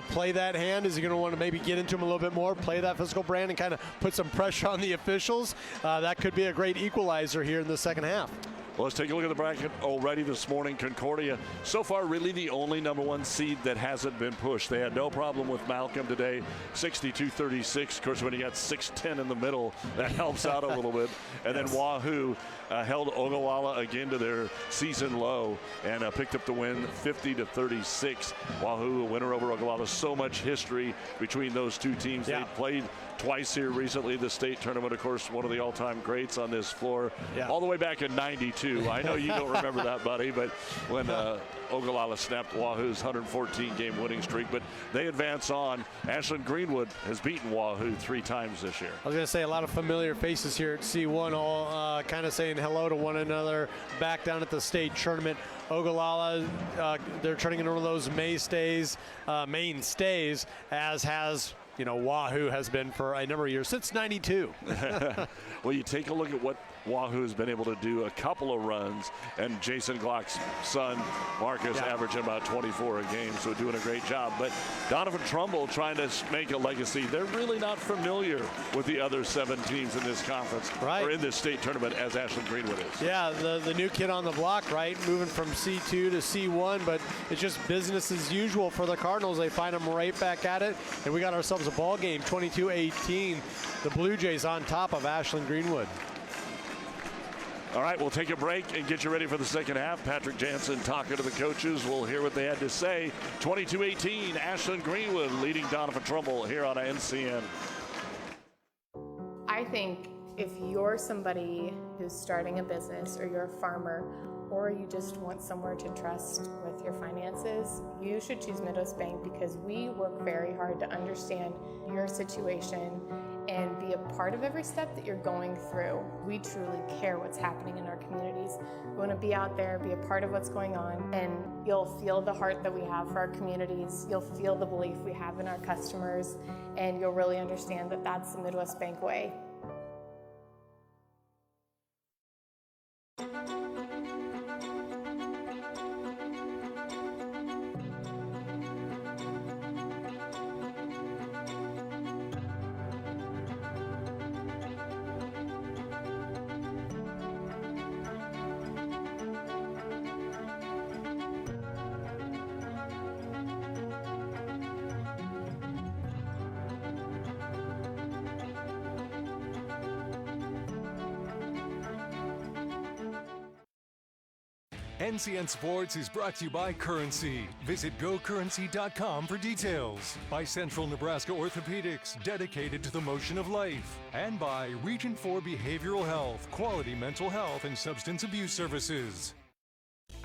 play that hand? Is he going to want to maybe get into him a little bit more, play that physical brand, and kind of put some pressure on the officials? That could be a great equalizer here in the second half. Well, let's take a look at the bracket already this morning. Concordia, so far, really the only #1 seed that hasn't been pushed. They had no problem with Malcolm today, 62-36. Of course, when you got 6'10" in the middle, that helps out a little bit. And then Wahoo held Ogallala again to their season low and picked up the win, 50-36. Wahoo, a winner over Ogallala. So much history between those two teams. They played twice here recently. The state tournament, of course, one of the all-time greats on this floor, all the way back in '92. I know you don't remember that, buddy, but when Ogallala snapped Wahoo's 114-game winning streak, but they advance on. Ashland-Greenwood has beaten Wahoo 3 times this year. I was going to say a lot of familiar faces here at C1, all kind of saying hello to one another back down at the state tournament. Ogallala, they're turning into one of those mainstays, as has Wahoo has been for a number of years, since '92. Well, you take a look at what Wahoo has been able to do, a couple of runs, and Jason Glock's son, Marcus, averaging about 24 a game, so doing a great job. But Doniphan Trumbull trying to make a legacy. They're really not familiar with the other 7 teams in this conference, or in this state tournament, as Ashland-Greenwood is. Yeah, the new kid on the block, right? Moving from C2 to C1, but it's just business as usual for the Cardinals. They find them right back at it, and we got ourselves a ball game, 22-18. The Blue Jays on top of Ashland-Greenwood. All right, we'll take a break and get you ready for the second half. Patrick Jansen talking to the coaches. We'll hear what they had to say. 22-18, Ashland-Greenwood leading Doniphan Trumbull here on NCN. I think if you're somebody who's starting a business, or you're a farmer, or you just want somewhere to trust with your finances, you should choose Midwest Bank, because we work very hard to understand your situation and be a part of every step that you're going through. We truly care what's happening in our communities. We want to be out there, be a part of what's going on, and you'll feel the heart that we have for our communities. You'll feel the belief we have in our customers, and you'll really understand that that's the Midwest Bank way. NCN Sports is brought to you by Currency. Visit GoCurrency.com for details. By Central Nebraska Orthopedics, dedicated to the motion of life. And by Region 4 Behavioral Health, quality mental health and substance abuse services.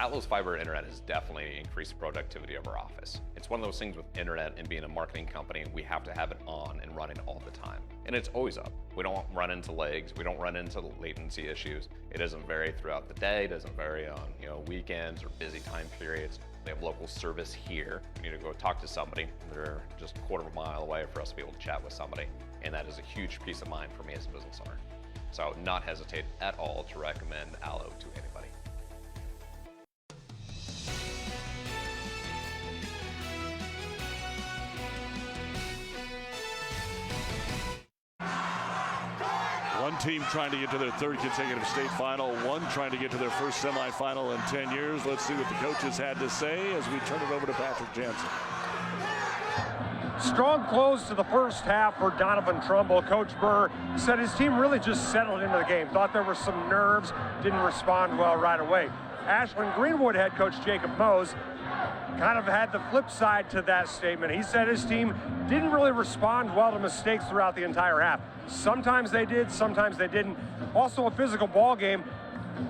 Atlas Fiber Internet has definitely increased the productivity of our office. It's one of those things with internet and being a marketing company, we have to have it on and running all the time. And it's always up. We don't run into lags, we don't run into latency issues. It doesn't vary throughout the day, it doesn't vary on weekends or busy time periods. We have local service here. We need to go talk to somebody. They're just a quarter of a mile away for us to be able to chat with somebody. And that is a huge peace of mind for me as a business owner. So I would not hesitate at all to recommend Allo to anybody. One team trying to get to their 3rd consecutive state final, one trying to get to their first semifinal in 10 years. Let's see what the coaches had to say as we turn it over to Patrick Jansen. Strong close to the first half for Doniphan Trumbull. Coach Burr said his team really just settled into the game. Thought there were some nerves, didn't respond well right away. Ashland-Greenwood head coach Jacob Mose kind of had the flip side to that statement. He said his team didn't really respond well to mistakes throughout the entire half. Sometimes they did, sometimes they didn't. Also a physical ball game.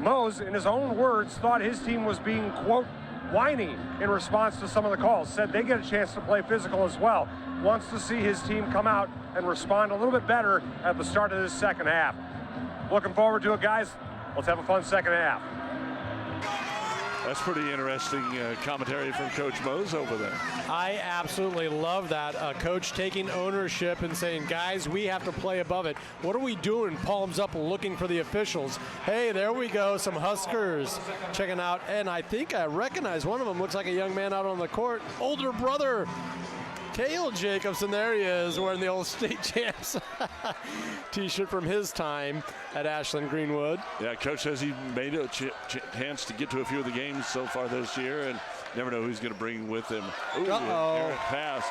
Mose, in his own words, thought his team was being, quote, whiny in response to some of the calls. Said they get a chance to play physical as well. Wants to see his team come out and respond a little bit better at the start of this second half. Looking forward to it, guys. Let's have a fun second half. That's pretty interesting commentary from Coach Mose over there. I absolutely love that. Coach taking ownership and saying, guys, we have to play above it. What are we doing? Palms up looking for the officials. Hey, there we go. Some Huskers checking out. And I think I recognize one of them. Looks like a young man out on the court. Older brother. Cale Jacobson, there he is, wearing the old state champs t-shirt from his time at Ashland-Greenwood. Yeah, Coach says he made a chance to get to a few of the games so far this year, and never know who's going to bring with him. Ooh, errant pass.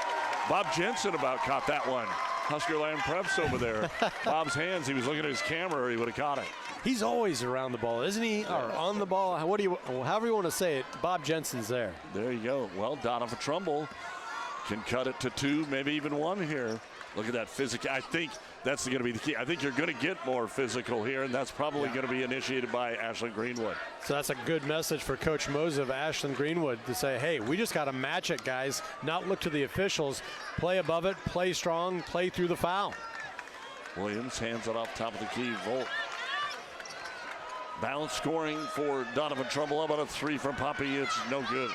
Bob Jensen about caught that one. Husker Land Preps over there. Bob's hands, he was looking at his camera, or he would have caught it. He's always around the ball, isn't he? Or on the ball, however you want to say it, Bob Jensen's there. There you go. Well, Doniphan Trumbull can cut it to 2, maybe even 1 here. Look at that physical. I think that's going to be the key. I think you're going to get more physical here, and that's probably going to be initiated by Ashland-Greenwood. So that's a good message for Coach Mose of Ashland-Greenwood to say, hey, we just got to match it, guys, not look to the officials. Play above it, play strong, play through the foul. Williams hands it off top of the key. Volt. Balance scoring for Doniphan Trumbull. How about a 3 from Poppy? It's no good.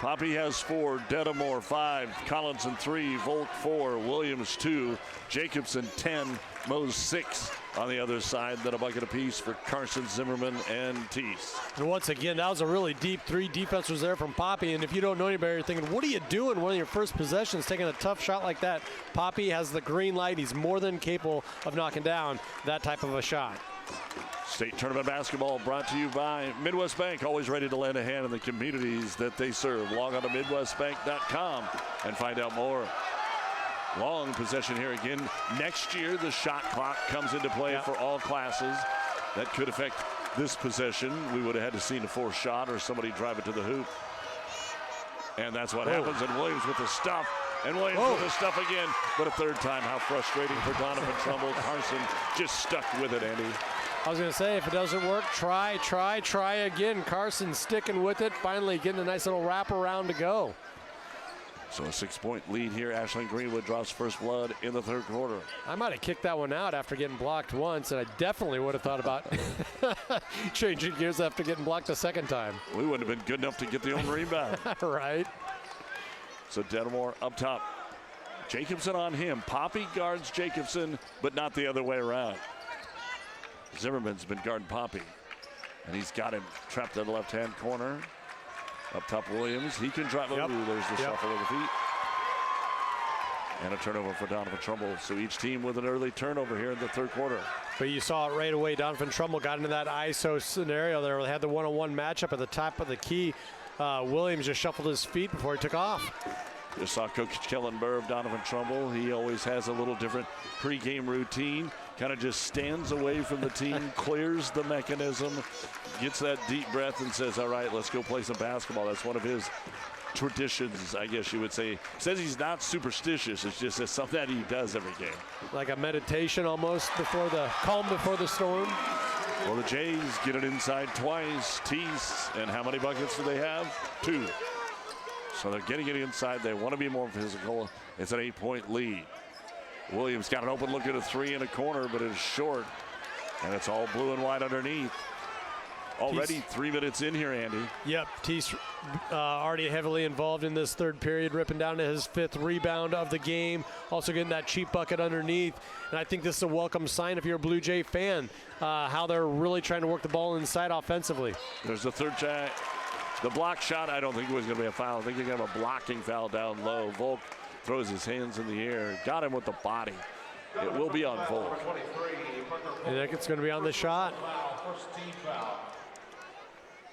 Poppy has 4, Dedamore 5, Collinson 3, Volk 4, Williams 2, Jacobson 10, Mose 6 on the other side. Then a bucket apiece for Carson, Zimmerman, and Teese. And once again, that was a really deep 3 defense was there from Poppy. And if you don't know anybody, you're thinking, what are you doing one of your first possessions, taking a tough shot like that? Poppy has the green light. He's more than capable of knocking down that type of a shot. State Tournament basketball brought to you by Midwest Bank, always ready to lend a hand in the communities that they serve. Log on to MidwestBank.com and find out more. Long possession here again. Next year, the shot clock comes into play for all classes. That could affect this possession. We would have had to see a forced shot or somebody drive it to the hoop. And that's what happens. And Williams with the stuff. And Williams with the stuff again. But a third time, how frustrating for Doniphan Trumbull. Carson just stuck with it, Andy. I was going to say, if it doesn't work, try again. Carson sticking with it, finally getting a nice little wrap around to go. So a 6-point lead here. Ashland-Greenwood drops first blood in the third quarter. I might have kicked that one out after getting blocked once, and I definitely would have thought about changing gears after getting blocked a second time. We wouldn't have been good enough to get the own rebound. Right. So Dedamore up top. Jacobson on him. Poppy guards Jacobson, but not the other way around. Zimmerman's been guarding Poppy, and he's got him trapped in the left-hand corner. Up top, Williams. He can drive. Ooh, there's the shuffle of the feet. And a turnover for Doniphan Trumbull. So each team with an early turnover here in the third quarter. But you saw it right away. Doniphan Trumbull got into that ISO scenario there. They had the one-on-one matchup at the top of the key. Williams just shuffled his feet before he took off. Just saw Coach Kellen Burr of Doniphan Trumbull. He always has a little different pregame routine. Kind of just stands away from the team, clears the mechanism, gets that deep breath and says, all right, let's go play some basketball. That's one of his traditions, I guess you would say. Says he's not superstitious. It's just something that he does every game. Like a meditation almost before the calm before the storm. Well, the Jays get it inside twice. Teese, and how many buckets do they have? 2. So they're getting it inside. They want to be more physical. It's an 8-point lead. Williams got an open look at a 3 in a corner, but it's short. And it's all blue and white underneath. Already 3 minutes in here, Andy. Yep, Teese already heavily involved in this third period, ripping down to his 5th rebound of the game. Also getting that cheap bucket underneath. And I think this is a welcome sign if you're a Blue Jay fan, how they're really trying to work the ball inside offensively. There's the third shot. The block shot, I don't think it was going to be a foul. I think you're going to have a blocking foul down low. Volk throws his hands in the air. Got him with the body. It will be on Volk. I think it's going to be on the shot. First team foul.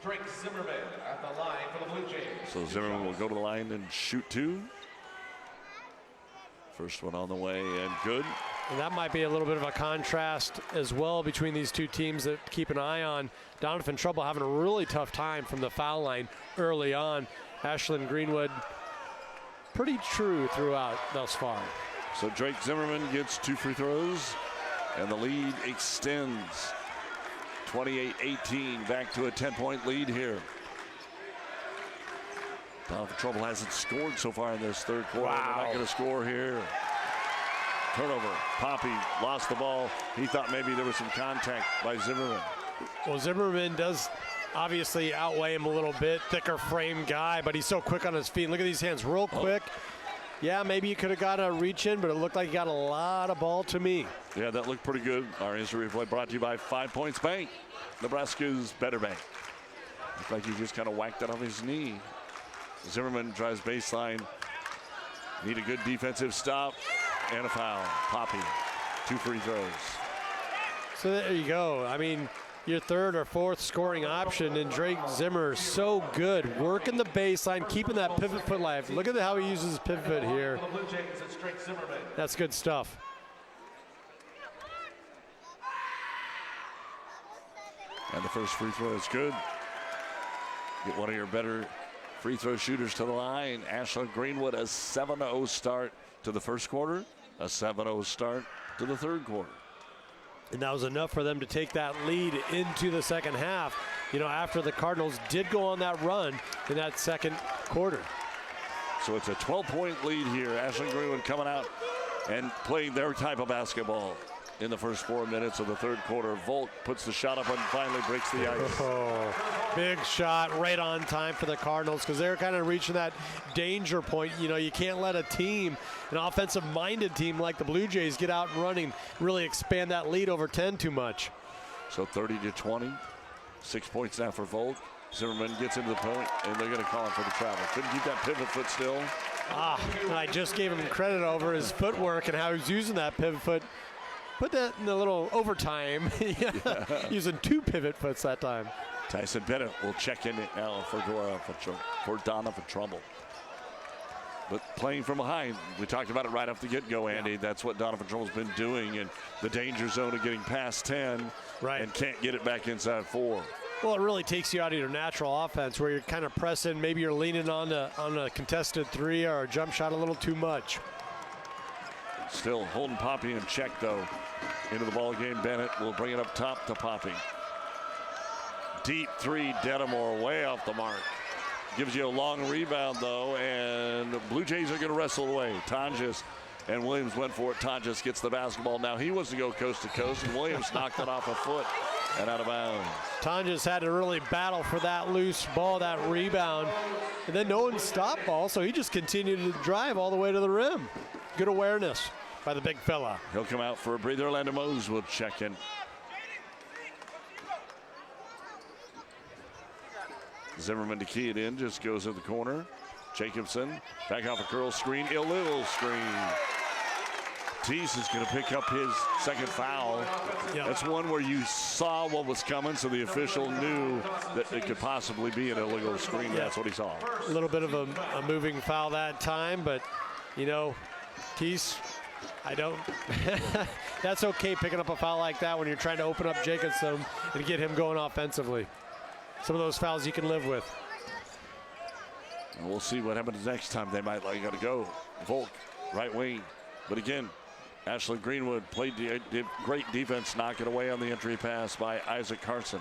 Drake Zimmerman at the line for the Blue Jays. So Zimmerman will go to the line and shoot 2. First one on the way and good. And that might be a little bit of a contrast as well between these two teams that keep an eye on. Doniphan Trumbull having a really tough time from the foul line early on. Ashland-Greenwood pretty true throughout thus far. So Drake Zimmerman gets 2 free throws, and the lead extends 28-18, back to a 10-point lead here. Doniphan Trumbull hasn't scored so far in this third quarter. Wow. They're not going to score here. Turnover. Poppy lost the ball. He thought maybe there was some contact by Zimmerman. Well, Zimmerman does obviously outweigh him a little bit. Thicker frame guy, but he's so quick on his feet. Look at these hands real quick. Yeah, maybe you could have got a reach in, but it looked like he got a lot of ball to me. Yeah, that looked pretty good. Our instant replay brought to you by 5 Points Bank, Nebraska's better bank. Looked like he just kind of whacked it off his knee. Zimmerman drives baseline. Need a good defensive stop and a foul. Poppy, 2 free throws. So there you go. I mean, your third or fourth scoring option, and Drake Zimmer so good, working the baseline, keeping that pivot foot alive. Look at how he uses his pivot foot here. That's good stuff. And the first free throw is good. Get one of your better free throw shooters to the line. Ashland-Greenwood, a 7-0 start to the first quarter, a 7-0 start to the third quarter. And that was enough for them to take that lead into the second half. You know, after the Cardinals did go on that run in that second quarter. So it's a 12-point lead here. Ashland-Greenwood coming out and playing their type of basketball. in the first 4 minutes of the third quarter. Volk puts the shot up and finally breaks the ice. Oh, big shot right on time for the Cardinals because they're kind of reaching that danger point. You know, you can't let a team, an offensive-minded team like the Blue Jays, get out and running, really expand that lead over 10 too much. So 30-20, 6 points now for Volk. Zimmerman gets into the point, and they're going to call him for the travel. Couldn't keep that pivot foot still. I just gave him credit over his footwork and how he's using that pivot foot. Put that in a little overtime. Using 2 pivot foots that time. Tyson Bennett will check in now for Doniphan Trumbull. But playing from behind, we talked about it right off the get-go, Andy. That's what Doniphan Trumble's been doing in the danger zone of getting past 10 and can't get it back inside 4. Well, it really takes you out of your natural offense where you're kind of pressing. Maybe you're leaning on a contested 3 or a jump shot a little too much. Still holding Poppy in check, though. Into the ball game, Bennett will bring it up top to Poppy. Deep 3, Dedamore way off the mark. Gives you a long rebound, though, and the Blue Jays are going to wrestle away. Tonjes and Williams went for it. Tonjes gets the basketball. Now he wants to go coast to coast, and Williams knocked it off a foot and out of bounds. Tonjes had to really battle for that loose ball, that rebound, and then no one stopped ball, so he just continued to drive all the way to the rim. Good awareness by the big fella. He'll come out for a breather. Orlando Mose will check in. Zimmerman to key it in, just goes in the corner. Jacobson back off a curl screen, illegal screen. Tease is going to pick up his second foul. Yep. That's one where you saw what was coming, so the official knew that it could possibly be an illegal screen. That's what he saw. A little bit of a moving foul that time, but, you know, Tease, I don't. That's okay picking up a foul like that when you're trying to open up Jacobson and get him going offensively. Some of those fouls you can live with. And we'll see what happens next time. They might let you go. Volk, right wing. But again, Ashland-Greenwood played did great defense, knocking away on the entry pass by Isaac Carson.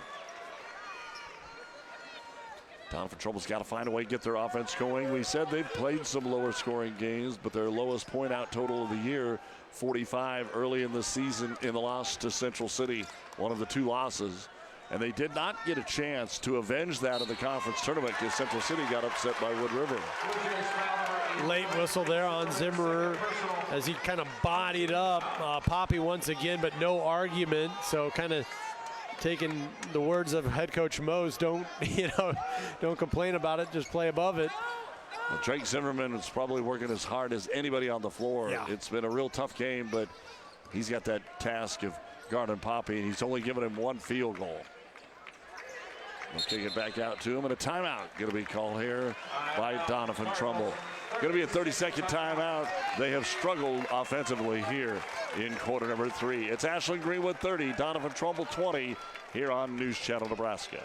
Doniphan Trumble's got to find a way to get their offense going. We said they've played some lower scoring games, but their lowest point out total of the year, 45 early in the season in the loss to Central City, one of the 2 losses. And they did not get a chance to avenge that in the conference tournament because Central City got upset by Wood River. Late whistle there on Zimmerer as he kind of bodied up Poppy once again, but no argument. So kind of taking the words of head coach Mose, don't complain about it, just play above it. Well, Drake Zimmerman is probably working as hard as anybody on the floor. Yeah. It's been a real tough game, but he's got that task of guarding Poppy, and he's only given him 1 field goal. We'll kick it back out to him, and a timeout going to be called here by Doniphan Trumbull. Going to be a 30-second timeout. They have struggled offensively here in quarter number 3. It's Ashland-Greenwood 30, Doniphan Trumbull 20 here on News Channel Nebraska.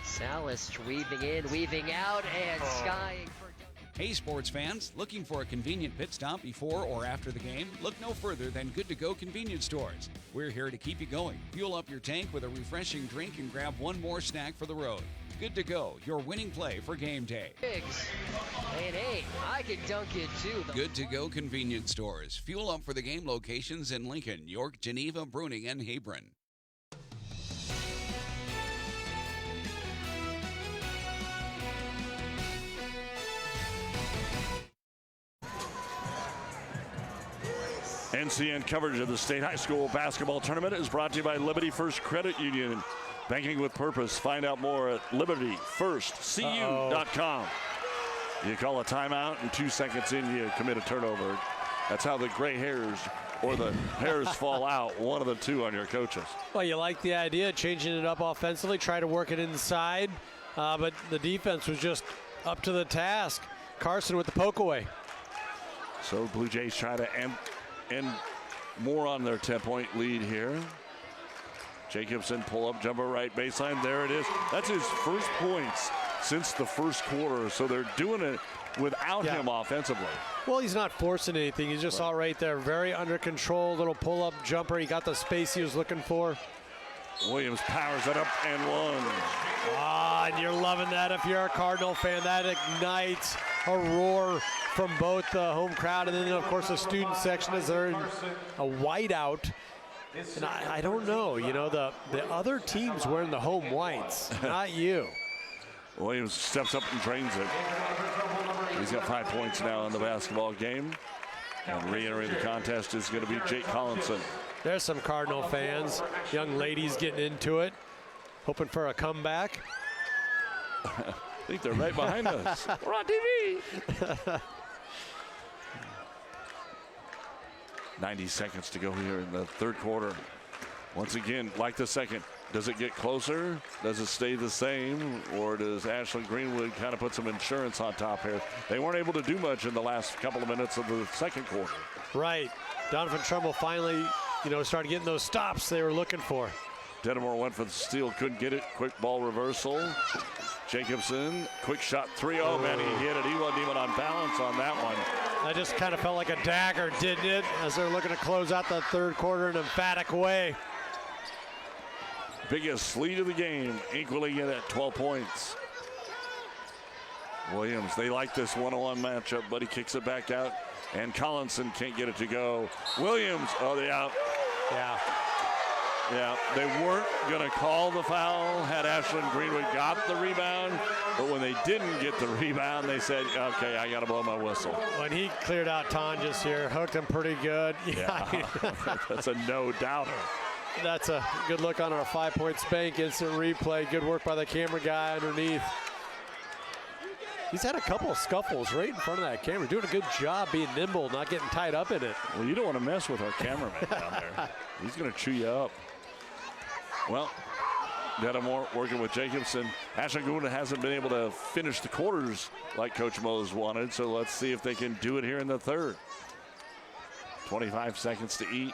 Salas weaving in, weaving out, and skying for... Hey sports fans, looking for a convenient pit stop before or after the game? Look no further than Good To Go convenience stores. We're here to keep you going. Fuel up your tank with a refreshing drink and grab one more snack for the road. Good To Go, your winning play for game day. Biggs. And hey, I can dunk it too. Good To Go convenience stores. Fuel up for the game locations in Lincoln, York, Geneva, Bruning, and Hebron. NCN coverage of the State High School basketball tournament is brought to you by Liberty First Credit Union. Banking with purpose. Find out more at libertyfirstcu.com. You call a timeout, and 2 seconds in, you commit a turnover. That's how the gray hairs or the hairs fall out, one of the 2 on your coaches. Well, you like the idea, changing it up offensively, try to work it inside, but the defense was just up to the task. Carson with the poke away. So Blue Jays try to end more on their 10-point lead here. Jacobson pull up jumper right baseline. There it is. That's his first points since the first quarter. So they're doing it without him offensively. Well, he's not forcing anything. He's just all right there. Very under control. Little pull up jumper. He got the space he was looking for. Williams powers it up and one. And you're loving that if you're a Cardinal fan. That ignites a roar from both the home crowd and then, of course, the student section as they're in a whiteout. And I don't know, the other team's wearing the home whites, not you. Williams steps up and drains it. He's got 5 points now in the basketball game. And re-entering the contest is going to be Jake Collinson. There's some Cardinal fans, young ladies getting into it, hoping for a comeback. I think they're right behind us. We're on TV. 90 seconds to go here in the third quarter. Once again, like the second, does it get closer? Does it stay the same? Or does Ashland-Greenwood kind of put some insurance on top here? They weren't able to do much in the last couple of minutes of the second quarter. Right. Doniphan Trumbull finally, started getting those stops they were looking for. Denimore went for the steal, couldn't get it. Quick ball reversal. Jacobson, quick shot, 3-0. Oh, man, he hit it. He wasn't even on balance on that one. That just kind of felt like a dagger, didn't it? As they're looking to close out the third quarter in an emphatic way. Biggest lead of the game, equaling it at 12 points. Williams, they like this one-on-one matchup, but he kicks it back out, and Collinson can't get it to go. Williams, they out. Yeah. Yeah, they weren't going to call the foul had Ashland-Greenwood got the rebound, but when they didn't get the rebound, they said, okay, I got to blow my whistle. When he cleared out Tonjes here, hooked him pretty good. Yeah. That's a no-doubter. That's a good look on our 5-point spank. Instant replay. Good work by the camera guy underneath. He's had a couple of scuffles right in front of that camera. Doing a good job being nimble, not getting tied up in it. Well, you don't want to mess with our cameraman down there. He's going to chew you up. Well, Denimore working with Jacobson. Ashland-Greenwood hasn't been able to finish the quarters like Coach Mose wanted, so let's see if they can do it here in the third. 25 seconds to eat.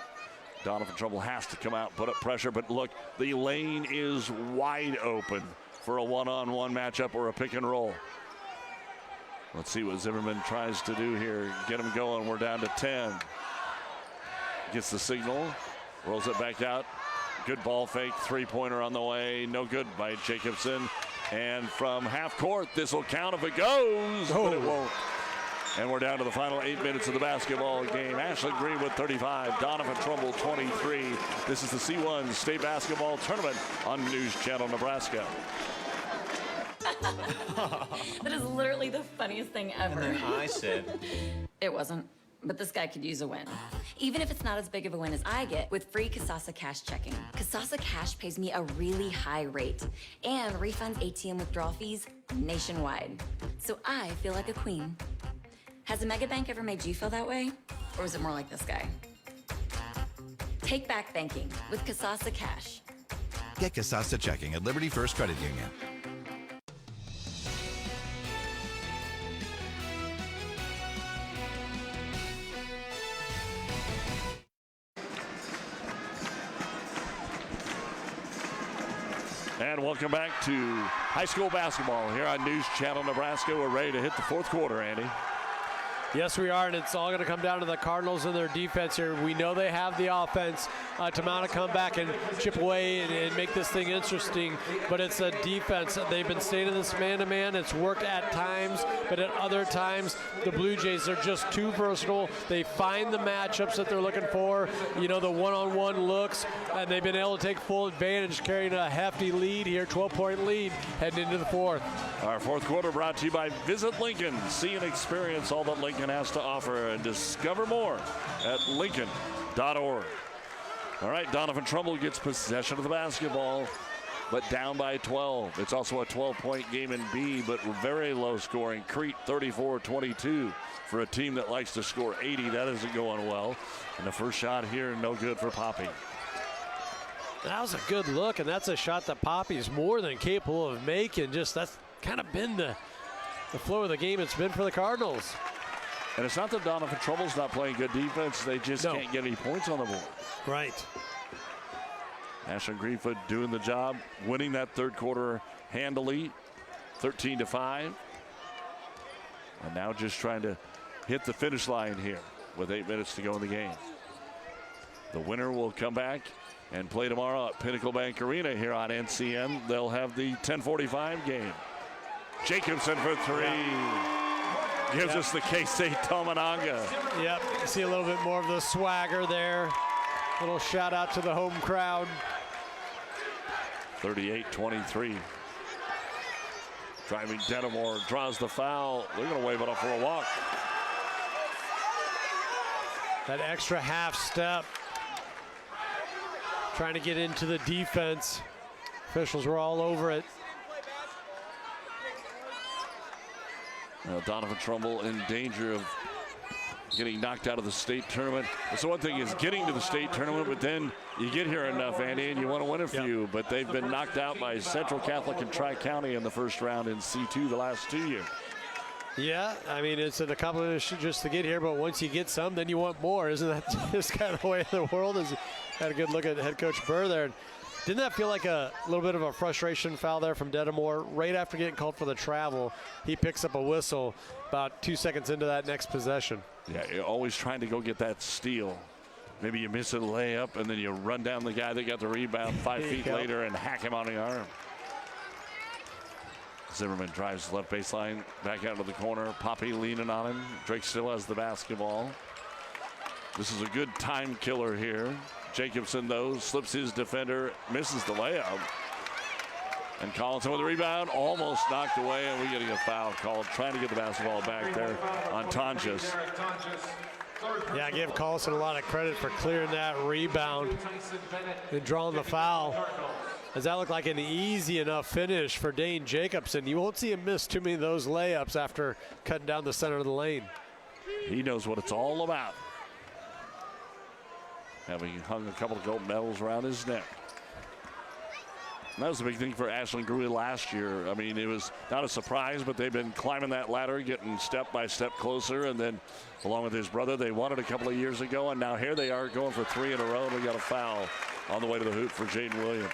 Doniphan Trumbull has to come out, put up pressure, but look, the lane is wide open for a one-on-one matchup or a pick and roll. Let's see what Zimmerman tries to do here. Get him going. We're down to 10. Gets the signal, rolls it back out. Good ball fake, three-pointer on the way. No good by Jacobson. And from half court, this will count if it goes, but it won't. And we're down to the final 8 minutes of the basketball game. Ashland-Greenwood 35, Doniphan Trumbull 23. This is the C1 State Basketball Tournament on News Channel Nebraska. That is literally the funniest thing ever. And then I said, it wasn't, but this guy could use a win. Even if it's not as big of a win as I get with free Kasasa Cash checking. Kasasa Cash pays me a really high rate and refunds ATM withdrawal fees nationwide. So I feel like a queen. Has a mega bank ever made you feel that way? Or is it more like this guy? Take back banking with Kasasa Cash. Get Kasasa checking at Liberty First Credit Union. And welcome back to high school basketball here on News Channel Nebraska. We're ready to hit the fourth quarter, Andy. Yes, we are, and it's all going to come down to the Cardinals and their defense here. We know they have the offense to mount a comeback and chip away and make this thing interesting, but it's a defense. They've been staying in this man-to-man. It's worked at times, but at other times, the Blue Jays are just too versatile. They find the matchups that they're looking for, the one-on-one looks, and they've been able to take full advantage, carrying a hefty lead here, 12-point lead, heading into the fourth. Our fourth quarter brought to you by Visit Lincoln. See and experience all that Lincoln has to offer and discover more at lincoln.org. All right, Doniphan Trumbull gets possession of the basketball, but down by 12. It's also a 12-point game in B, but very low scoring. Crete 34-22 for a team that likes to score 80. That isn't going well. And the first shot here, no good for Poppy. That was a good look, and that's a shot that Poppy is more than capable of making. Just that's kind of been the flow of the game it's been for the Cardinals. And it's not that Doniphan Trumble's not playing good defense. They just can't get any points on the board. Right. Ashland-Greenwood doing the job, winning that third quarter handily, 13-5. And now just trying to hit the finish line here with 8 minutes to go in the game. The winner will come back and play tomorrow at Pinnacle Bank Arena here on NCN. They'll have the 10:45 game. Jacobson for three. Gives us the K-State Tominaga. Yep, you see a little bit more of the swagger there. Little shout out to the home crowd. 38-23. Driving Denimore draws the foul. They're going to wave it off for a walk. That extra half step. Trying to get into the defense. Officials were all over it. Doniphan Trumbull in danger of getting knocked out of the state tournament. So one thing is getting to the state tournament, but then you get here enough, Andy, and you want to win a few. But they've been knocked out by Central Catholic and Tri-County in the first round in C2 the last 2 years. Yeah, I mean, it's an accomplishment just to get here, but once you get some, then you want more. Isn't that just kind of the way of the world? Had a good look at head coach Burr there. Didn't that feel like a little bit of a frustration foul there from Denimore? Right after getting called for the travel, he picks up a whistle about 2 seconds into that next possession. Yeah, you're always trying to go get that steal. Maybe you miss a layup, and then you run down the guy that got the rebound 5 feet later and hack him on the arm. Zimmerman drives left baseline, back out to the corner. Poppy leaning on him. Drake still has the basketball. This is a good time killer here. Jacobson, though, slips his defender, misses the layup. And Collinson with the rebound, almost knocked away, and we're getting a foul called, trying to get the basketball back there on Tonjes. Yeah, I give Collinson a lot of credit for clearing that rebound and drawing the foul. Does that look like an easy enough finish for Dane Jacobson? You won't see him miss too many of those layups after cutting down the center of the lane. He knows what it's all about. Having hung a couple of gold medals around his neck. And that was a big thing for Ashland-Greenwood last year. I mean, it was not a surprise, but they've been climbing that ladder, getting step by step closer. And then, along with his brother, they won it a couple of years ago. And now here they are going for 3 in a row. And we got a foul on the way to the hoop for Jaden Williams.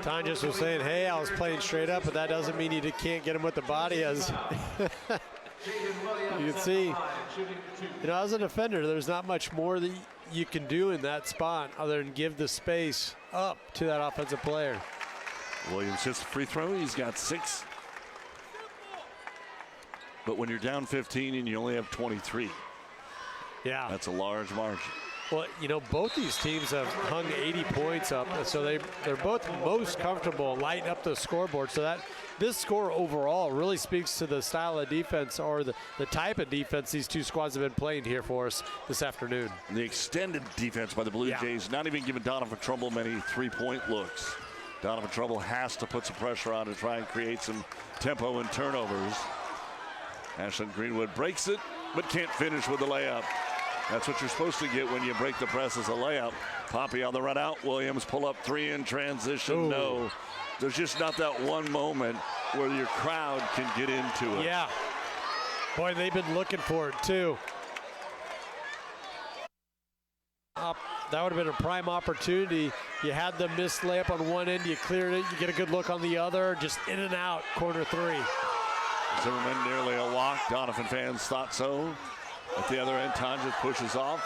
Tonjes was saying, hey, I was playing straight up, but that doesn't mean you can't get him with the body. As you can see, you know, as a defender, there's not much more that you can do in that spot other than give the space up to that offensive player. Williams hits the free throw. He's got 6. But when you're down 15 and you only have 23, yeah, that's a large margin. Well, you know, both these teams have hung 80 points up, so they're both most comfortable lighting up the scoreboard. So that this score overall really speaks to the style of defense or the type of defense these two squads have been playing here for us this afternoon. And the extended defense by the Blue Jays, not even giving Doniphan Trumbull many three-point looks. Doniphan Trumbull has to put some pressure on to try and create some tempo and turnovers. Ashland-Greenwood breaks it, but can't finish with the layup. That's what you're supposed to get when you break the press as a layup. Poppy on the run out. Williams pull up 3 in transition. Ooh. No, there's just not that one moment where your crowd can get into it. Yeah. Boy, they've been looking for it too. That would have been a prime opportunity. You had the missed layup on one end, you cleared it, you get a good look on the other, just in and out, corner 3. Zimmerman nearly a walk. Doniphan fans thought so. At the other end, Tonjes pushes off.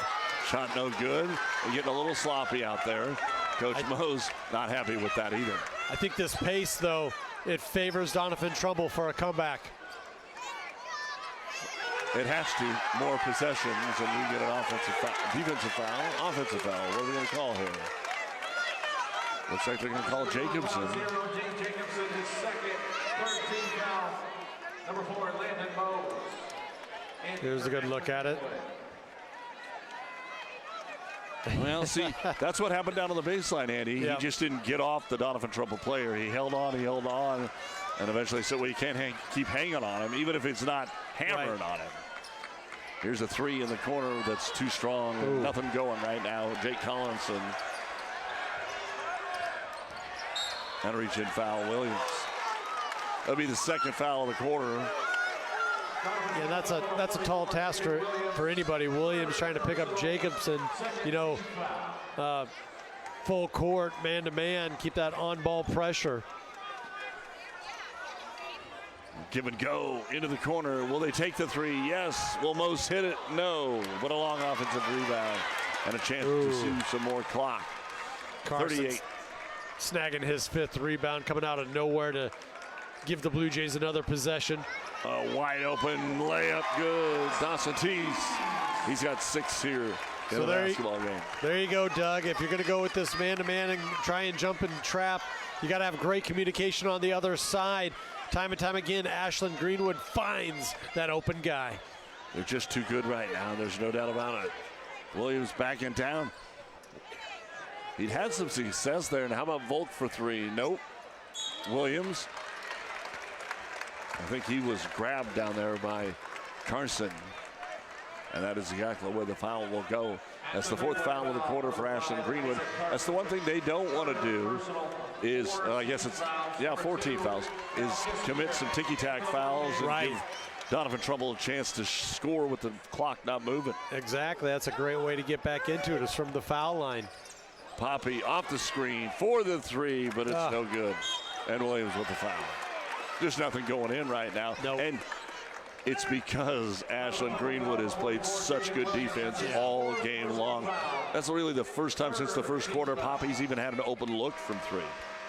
Shot no good. They're getting a little sloppy out there. Coach Moe's not happy with that either. I think this pace, though, it favors Doniphan Trumbull for a comeback. It has to. More possessions, and we get an offensive foul, defensive foul, offensive foul. What are we going to call here? Looks like they're going to call Jacobson. Jacobson is second, 13 foul. Number 4, Landon Moe. Here's a good look at it. Well, see, that's what happened down on the baseline, Andy. He just didn't get off the Doniphan Trumbull player. He held on, and eventually said, well, you can't keep hanging on him, even if it's not hammering on him. Here's a 3 in the corner that's too strong. Ooh. Nothing going right now. Jake Collinson. And reach in foul, Williams. That'll be the second foul of the quarter. Yeah, that's a tall task for anybody. Williams trying to pick up Jacobson, you know, full court, man-to-man, keep that on-ball pressure. Give and go into the corner. Will they take the 3? Yes. Will Mose hit it? No. But a long offensive rebound and a chance to see some more clock. Carson's 38. Snagging his 5th rebound, coming out of nowhere to give the Blue Jays another possession. A wide open layup, good. Dawson Tees, he's got 6 here in the basketball game. There you go, Doug. If you're going to go with this man-to-man and try and jump and trap, you got to have great communication on the other side. Time and time again, Ashland-Greenwood finds that open guy. They're just too good right now. There's no doubt about it. Williams back in town. He'd had some success there. And how about Volk for 3? Nope. Williams. I think he was grabbed down there by Carson. And that is exactly where the foul will go. That's the 4th foul of the quarter for Ashland-Greenwood. That's the one thing they don't want to do is, I guess it's, 14 fouls, is commit some ticky-tack fouls and give Doniphan Trumbull a chance to score with the clock not moving. Exactly. That's a great way to get back into it, is from the foul line. Poppy off the screen for the 3, but it's no good. And Williams with the foul. There's nothing going in right now. Nope. And it's because Ashland-Greenwood has played such good defense all game long. That's really the first time since the first quarter Poppy's even had an open look from 3.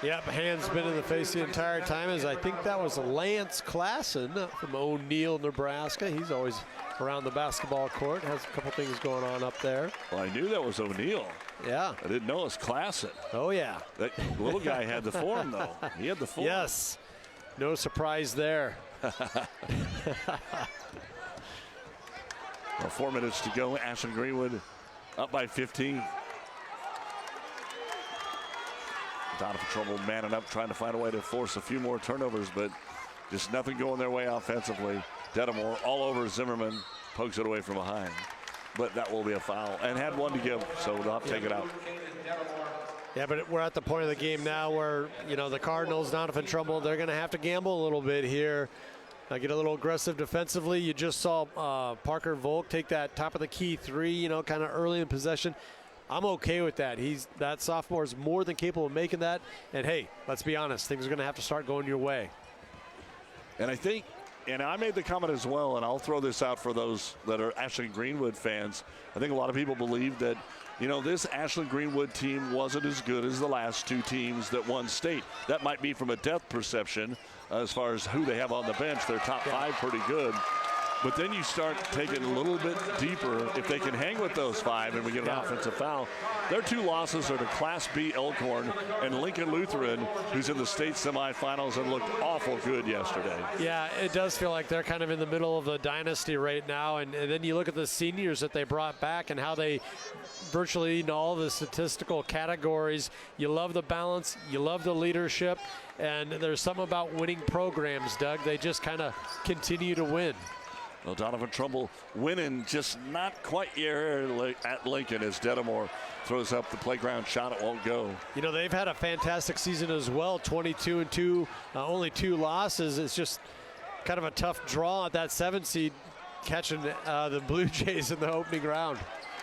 Yep, hand's been in the face the entire time, as I think that was Lance Klassen from O'Neill, Nebraska. He's always around the basketball court, has a couple things going on up there. Well, I knew that was O'Neill. Yeah. I didn't know it was Klassen. Oh, yeah. That little guy had the form, though. He had the form. Yes. No surprise there. Well, 4 minutes to go. Ashland-Greenwood up by 15. Doniphan Trumbull manning up, trying to find a way to force a few more turnovers, but just nothing going their way offensively. Dedamore all over Zimmerman, pokes it away from behind. But that will be a foul, and had 1 to give, so they'll have to take it out. Yeah, but we're at the point of the game now where, the Cardinals, Doniphan Trumbull, they're going to have to gamble a little bit here. Get a little aggressive defensively. You just saw Parker Volk take that top of the key 3, kind of early in possession. I'm okay with that. That sophomore is more than capable of making that. And hey, let's be honest, things are going to have to start going your way. And I think, and I made the comment as well, and I'll throw this out for those that are Ashland-Greenwood fans. I think a lot of people believe that, this Ashland-Greenwood team wasn't as good as the last 2 teams that won state. That might be from a depth perception as far as who they have on the bench. Their top 5 pretty good. But then you start taking a little bit deeper. If they can hang with those 5 and we get an offensive foul, their 2 losses are to Class B Elkhorn and Lincoln Lutheran, who's in the state semifinals and looked awful good yesterday. Yeah, it does feel like they're kind of in the middle of a dynasty right now. And then you look at the seniors that they brought back and how they virtually in all the statistical categories. You love the balance, you love the leadership, and there's something about winning programs, Doug. They just kind of continue to win. Well, Doniphan Trumbull winning, just not quite here at Lincoln as Dedamore throws up the playground shot. It won't go. They've had a fantastic season as well, 22-2, only 2 losses. It's just kind of a tough draw at that 7 seed, catching the Blue Jays in the opening round.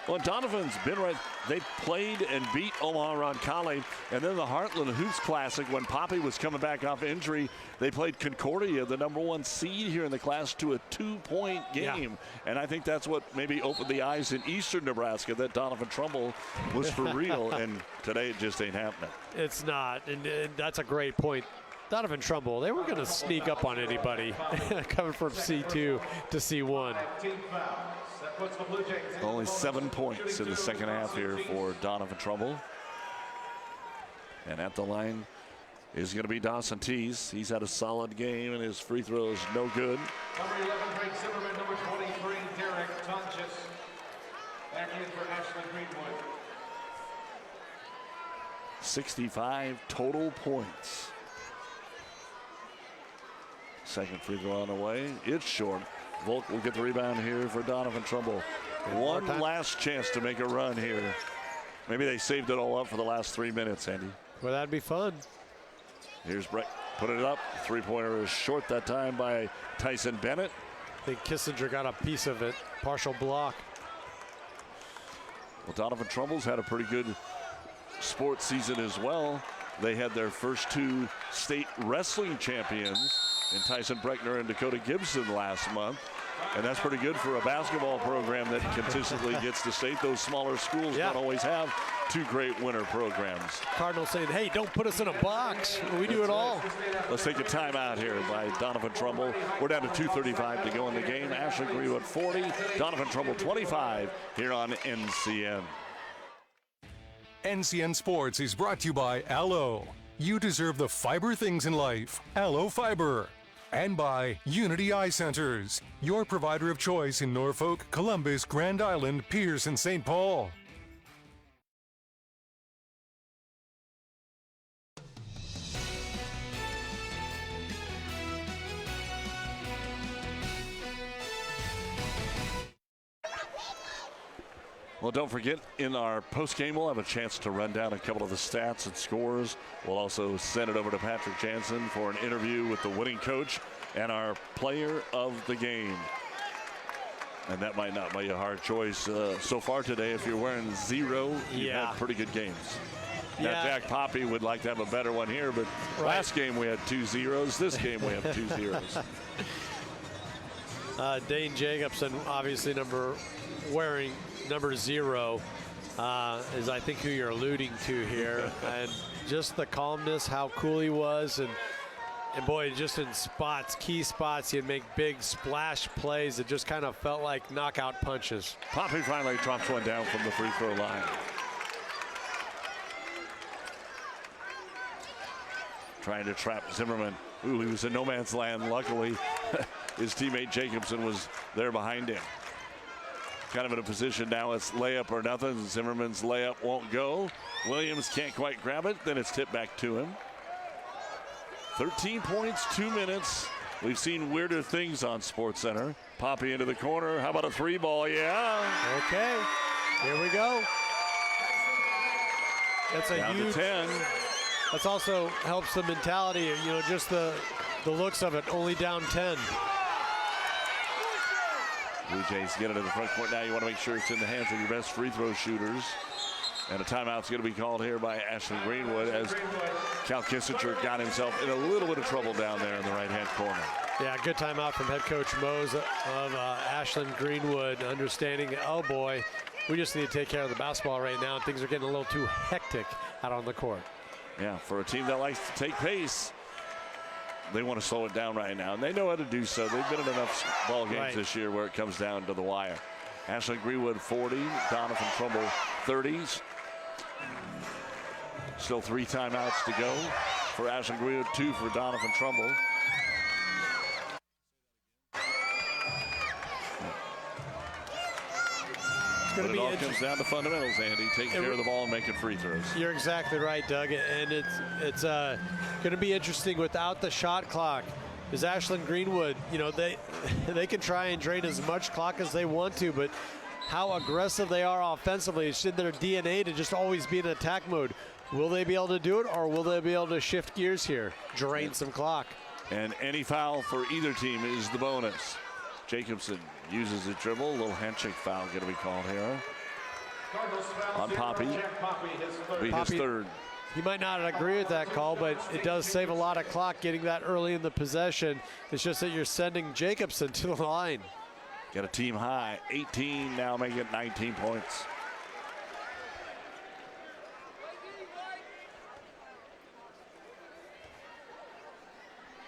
Well, Doniphan's been right. They played and beat Omaha Roncalli, and then the Heartland Hoops Classic when Poppy was coming back off injury. They played Concordia, the #1 seed here in the class, to a 2-point game. Yeah. And I think that's what maybe opened the eyes in eastern Nebraska that Doniphan Trumbull was for real. And today it just ain't happening. It's not, and that's a great point. Doniphan Trumbull, they were going to sneak up on anybody coming from C2 to C1. Only 7 points in the second half here for Doniphan Trumbull. And at the line is going to be Dawson Tees. He's had a solid game, and his free throw is no good. Number 11, Drake Zimmerman. Number 23, Derek Tonches. Back in for Ashland-Greenwood. 65 total points. Second free throw on the way. It's short. Volk will get the rebound here for Doniphan Trumbull. One last chance to make a run here. Maybe they saved it all up for the last 3 minutes, Andy. Well, that'd be fun. Here's Brett, put it up. 3-pointer is short that time by Tyson Bennett. I think Kissinger got a piece of it. Partial block. Well, Doniphan Trumbull's had a pretty good sports season as well. They had their first 2 state wrestling champions in Tyson Breckner and Dakota Gibson last month. And that's pretty good for a basketball program that consistently gets to state. Those smaller schools don't always have two great winter programs. Cardinals saying, hey, don't put us in a box. We do it all. Let's take a timeout here by Doniphan Trumbull. We're down to 2:35 to go in the game. Ashland-Greenwood 40, Doniphan Trumbull 25 here on NCN. NCN Sports is brought to you by Aloe. You deserve the fiber things in life. Aloe Fiber. And by Unity Eye Centers, your provider of choice in Norfolk, Columbus, Grand Island, Pierce, and St. Paul. Well, don't forget, in our post-game, we'll have a chance to run down a couple of the stats and scores. We'll also send it over to Patrick Jansen for an interview with the winning coach and our player of the game. And that might not be a hard choice so far today. If you're wearing 0, you've had pretty good games. Now, Jack Poppy would like to have a better one here, but last game we had 2 zeros. This game we have 2 zeros. Dane Jacobson, obviously wearing number 0, is I think who you're alluding to here. And just the calmness, how cool he was, and boy, just in spots, key spots, he'd make big splash plays that just kind of felt like knockout punches. Poppy finally drops one down from the free throw line. Trying to trap Zimmerman. Ooh, he was in no man's land. Luckily, his teammate Jacobson was there behind him. Kind of in a position now, it's layup or nothing. Zimmerman's layup won't go. Williams can't quite grab it. Then it's tipped back to him. 13 points, 2 minutes. We've seen weirder things on SportsCenter. Poppy into the corner. How about a 3-ball? Yeah. Okay. Here we go. That's a down huge. To 10. That's also helps the mentality. You know, just the looks of it. Only down 10. Blue Jays get it to the front court now. You want to make sure it's in the hands of your best free throw shooters. And a timeout's going to be called here by Ashland-Greenwood as Cal Kissinger got himself in a little bit of trouble down there in the right-hand corner. Yeah, good timeout from head coach Mose of Ashland-Greenwood, understanding, oh boy, we just need to take care of the basketball right now, and things are getting a little too hectic out on the court. Yeah, for a team that likes to take pace, they want to slow it down right now, and they know how to do so. They've been in enough ball games this year where it comes down to the wire. Ashland-Greenwood 40, Doniphan Trumbull 30s. Still 3 timeouts to go for Ashland-Greenwood, 2 for Doniphan Trumbull. But it all comes down to fundamentals, Andy. Taking care of the ball and making free throws. You're exactly right, Doug. And it's going to be interesting without the shot clock. Is Ashland-Greenwood, you know, they can try and drain as much clock as they want to, but how aggressive they are offensively, it's in their DNA to just always be in attack mode. Will they be able to do it, or will they be able to shift gears here, drain some clock? And any foul for either team is the bonus. Jacobson uses the dribble. A little handshake foul going to be called here on Poppy. His third. He might not agree with that call, but it does save a lot of clock getting that early in the possession. It's just that you're sending Jacobson to the line. Got a team high, 18, now making it 19 points.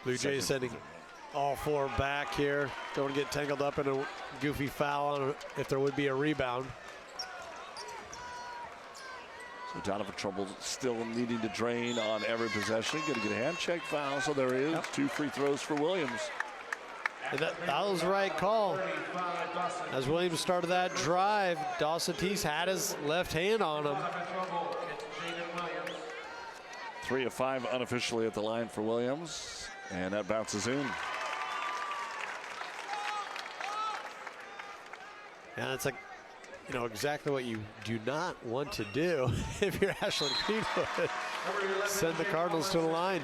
Blue Jays sending all 4 back here. Don't want to get tangled up in a goofy foul on if there would be a rebound. So Doniphan Trumbull still needing to drain on every possession. Going to get a hand check foul, so there is 2 free throws for Williams. And that was the right call. As Williams started that drive, Dawson Teese had his left hand on him. 3 of 5 unofficially at the line for Williams, and that bounces in. Yeah, it's like, you know, exactly what you do not want to do if you're Ashland-Greenwood. Send the Cardinals to the line.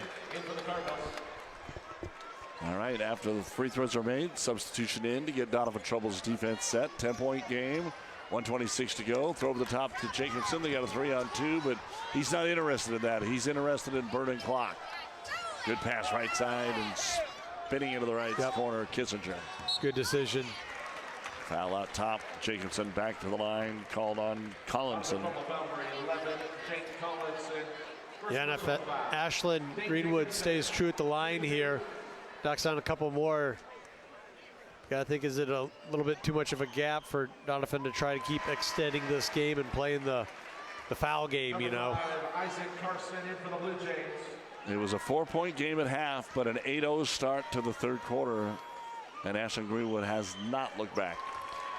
All right, after the free throws are made, substitution in to get Doniphan Trumbull's defense set. 10-point game, 1:26 to go. Throw over the top to Jacobson. They got a 3-on-2, but he's not interested in that. He's interested in burning clock. Good pass right side, and spinning into the right corner, Kissinger. Good decision. Foul out top. Jacobson back to the line, called on Collinson. Yeah, and if Ashland-Greenwood stays true at the line here, knocks down a couple more, I think is it a little bit too much of a gap for Doniphan to try to keep extending this game and playing the foul game, you know. It was a 4-point game at half, but an 8-0 start to the third quarter, and Ashland-Greenwood has not looked back.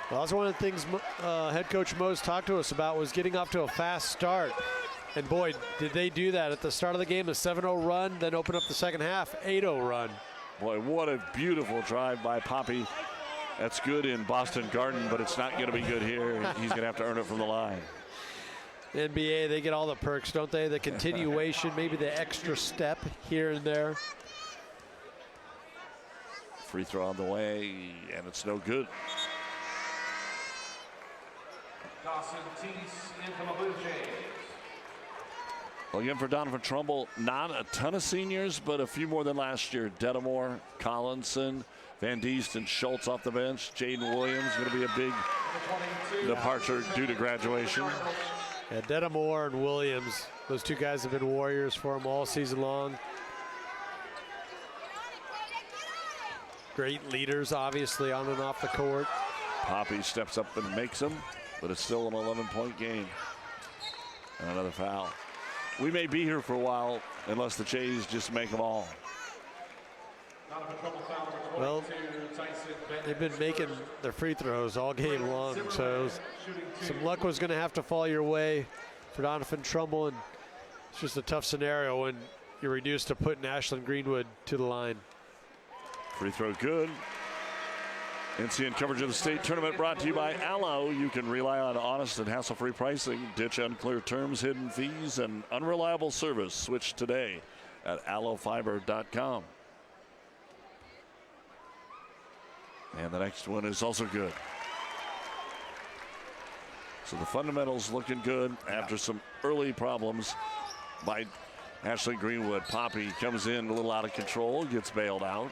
Well, that's one of the things head coach Mose talked to us about, was getting off to a fast start. And boy, did they do that at the start of the game, a 7-0 run, then open up the second half, 8-0 run. Boy, what a beautiful drive by Poppy. That's good in Boston Garden, but it's not going to be good here. He's going to have to earn it from the line. The NBA, they get all the perks, don't they? The continuation, maybe the extra step here and there. Free throw on the way, and it's no good. Dawson Teese in for the Blue Jays. Well, again for Doniphan Trumbull, not a ton of seniors, but a few more than last year. Dedamore, Collinson, Van Diest, and Schultz off the bench. Jaden Williams going to be a big departure due to graduation. Yeah, Dedamore and Williams, those two guys have been warriors for him all season long. Great leaders, obviously, on and off the court. Poppy steps up and makes them, but it's still an 11-point game. And another foul. We may be here for a while unless the Jays just make them all. Well, they've been making their free throws all game long, so some luck was going to have to fall your way for Doniphan Trumbull, and it's just a tough scenario when you're reduced to putting Ashland-Greenwood to the line. Free throw good. NCN coverage of the state tournament brought to you by Allo. You can rely on honest and hassle-free pricing, ditch unclear terms, hidden fees, and unreliable service. Switch today at allofiber.com. And the next one is also good. So the fundamentals looking good after some early problems by Ashland-Greenwood. Poppy comes in a little out of control, gets bailed out.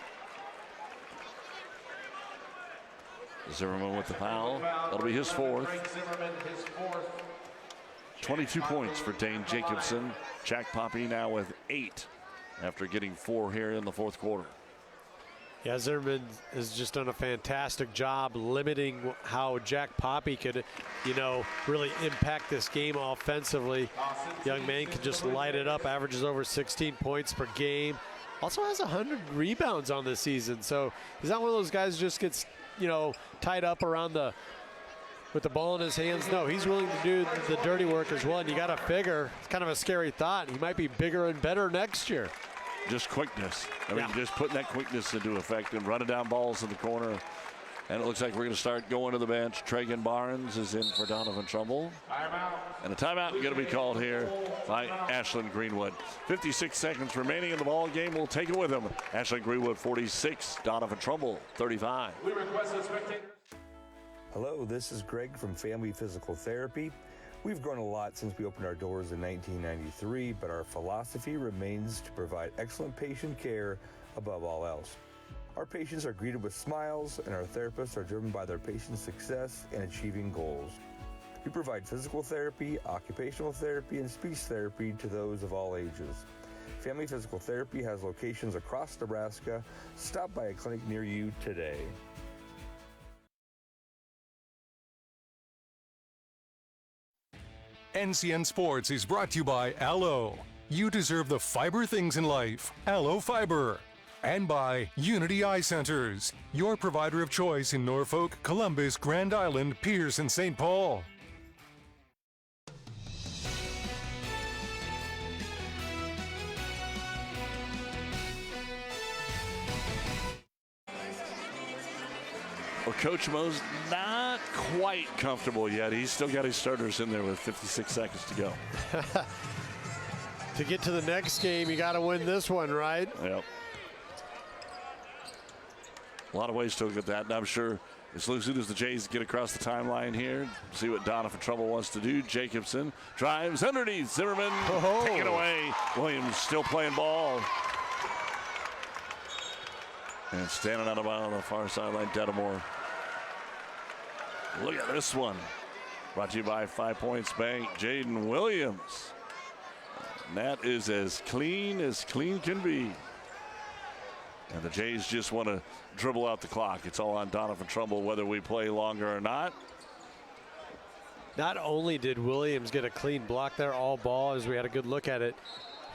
Zimmerman with the foul. That'll be his fourth. 22 points for Dane Jacobson. Jack Poppy now with 8 after getting 4 here in the fourth quarter. Yeah, Zimmerman has just done a fantastic job limiting how Jack Poppy could, really impact this game offensively. Young man can just light it up, averages over 16 points per game. Also has 100 rebounds on this season. So he's not one of those guys who just gets, tied up around with the ball in his hands. No, he's willing to do the dirty work as well. And you got to figure, it's kind of a scary thought, he might be bigger and better next year. Just quickness. Just putting that quickness into effect and running down balls in the corner. And it looks like we're going to start going to the bench. Tragan Barnes is in for Doniphan Trumbull. And a timeout going to be called here by Ashland-Greenwood. 56 seconds remaining in the ball game. We'll take it with him. Ashland-Greenwood 46, Doniphan Trumbull 35. We request the spectators. Hello, this is Greg from Family Physical Therapy. We've grown a lot since we opened our doors in 1993, but our philosophy remains to provide excellent patient care above all else. Our patients are greeted with smiles, and our therapists are driven by their patients' success in achieving goals. We provide physical therapy, occupational therapy, and speech therapy to those of all ages. Family Physical Therapy has locations across Nebraska. Stop by a clinic near you today. NCN Sports is brought to you by Allo. You deserve the fiber things in life. Allo Fiber. And by Unity Eye Centers, your provider of choice in Norfolk, Columbus, Grand Island, Pierce, and St. Paul. Well, Coach Mo's not quite comfortable yet. He's still got his starters in there with 56 seconds to go. To get to the next game, you got to win this one, right? Yep. A lot of ways to look at that, and I'm sure as soon as the Jays get across the timeline here, see what Doniphan Trumbull wants to do. Jacobson drives underneath. Zimmerman taking away. Williams still playing ball. And standing out of bounds on the far sideline, Dedamore. Look at this one. Brought to you by 5 Points Bank, Jaden Williams. And that is as clean can be. And the Jays just want to dribble out the clock. It's all on Doniphan Trumbull whether we play longer or not. Not only did Williams get a clean block there all ball, as we had a good look at it,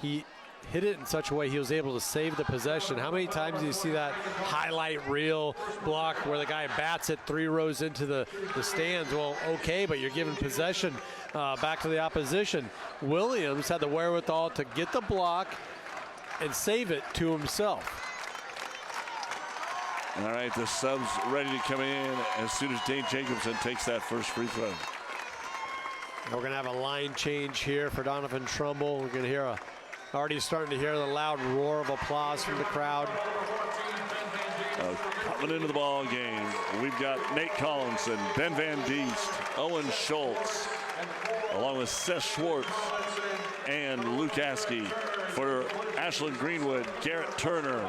he hit it in such a way he was able to save the possession. How many times do you see that highlight reel block where the guy bats it 3 rows into the stands? Well, okay, but you're giving possession back to the opposition. Williams had the wherewithal to get the block and save it to himself. All right, the subs ready to come in as soon as Dane Jacobson takes that first free throw. We're going to have a line change here for Doniphan Trumbull. We're going to hear already starting to hear the loud roar of applause from the crowd. Coming into the ball game, we've got Nate Collinson, Ben Van Diest, Owen Schultz, along with Seth Schwartz and Luke Askey. For Ashland-Greenwood, Garrett Turner,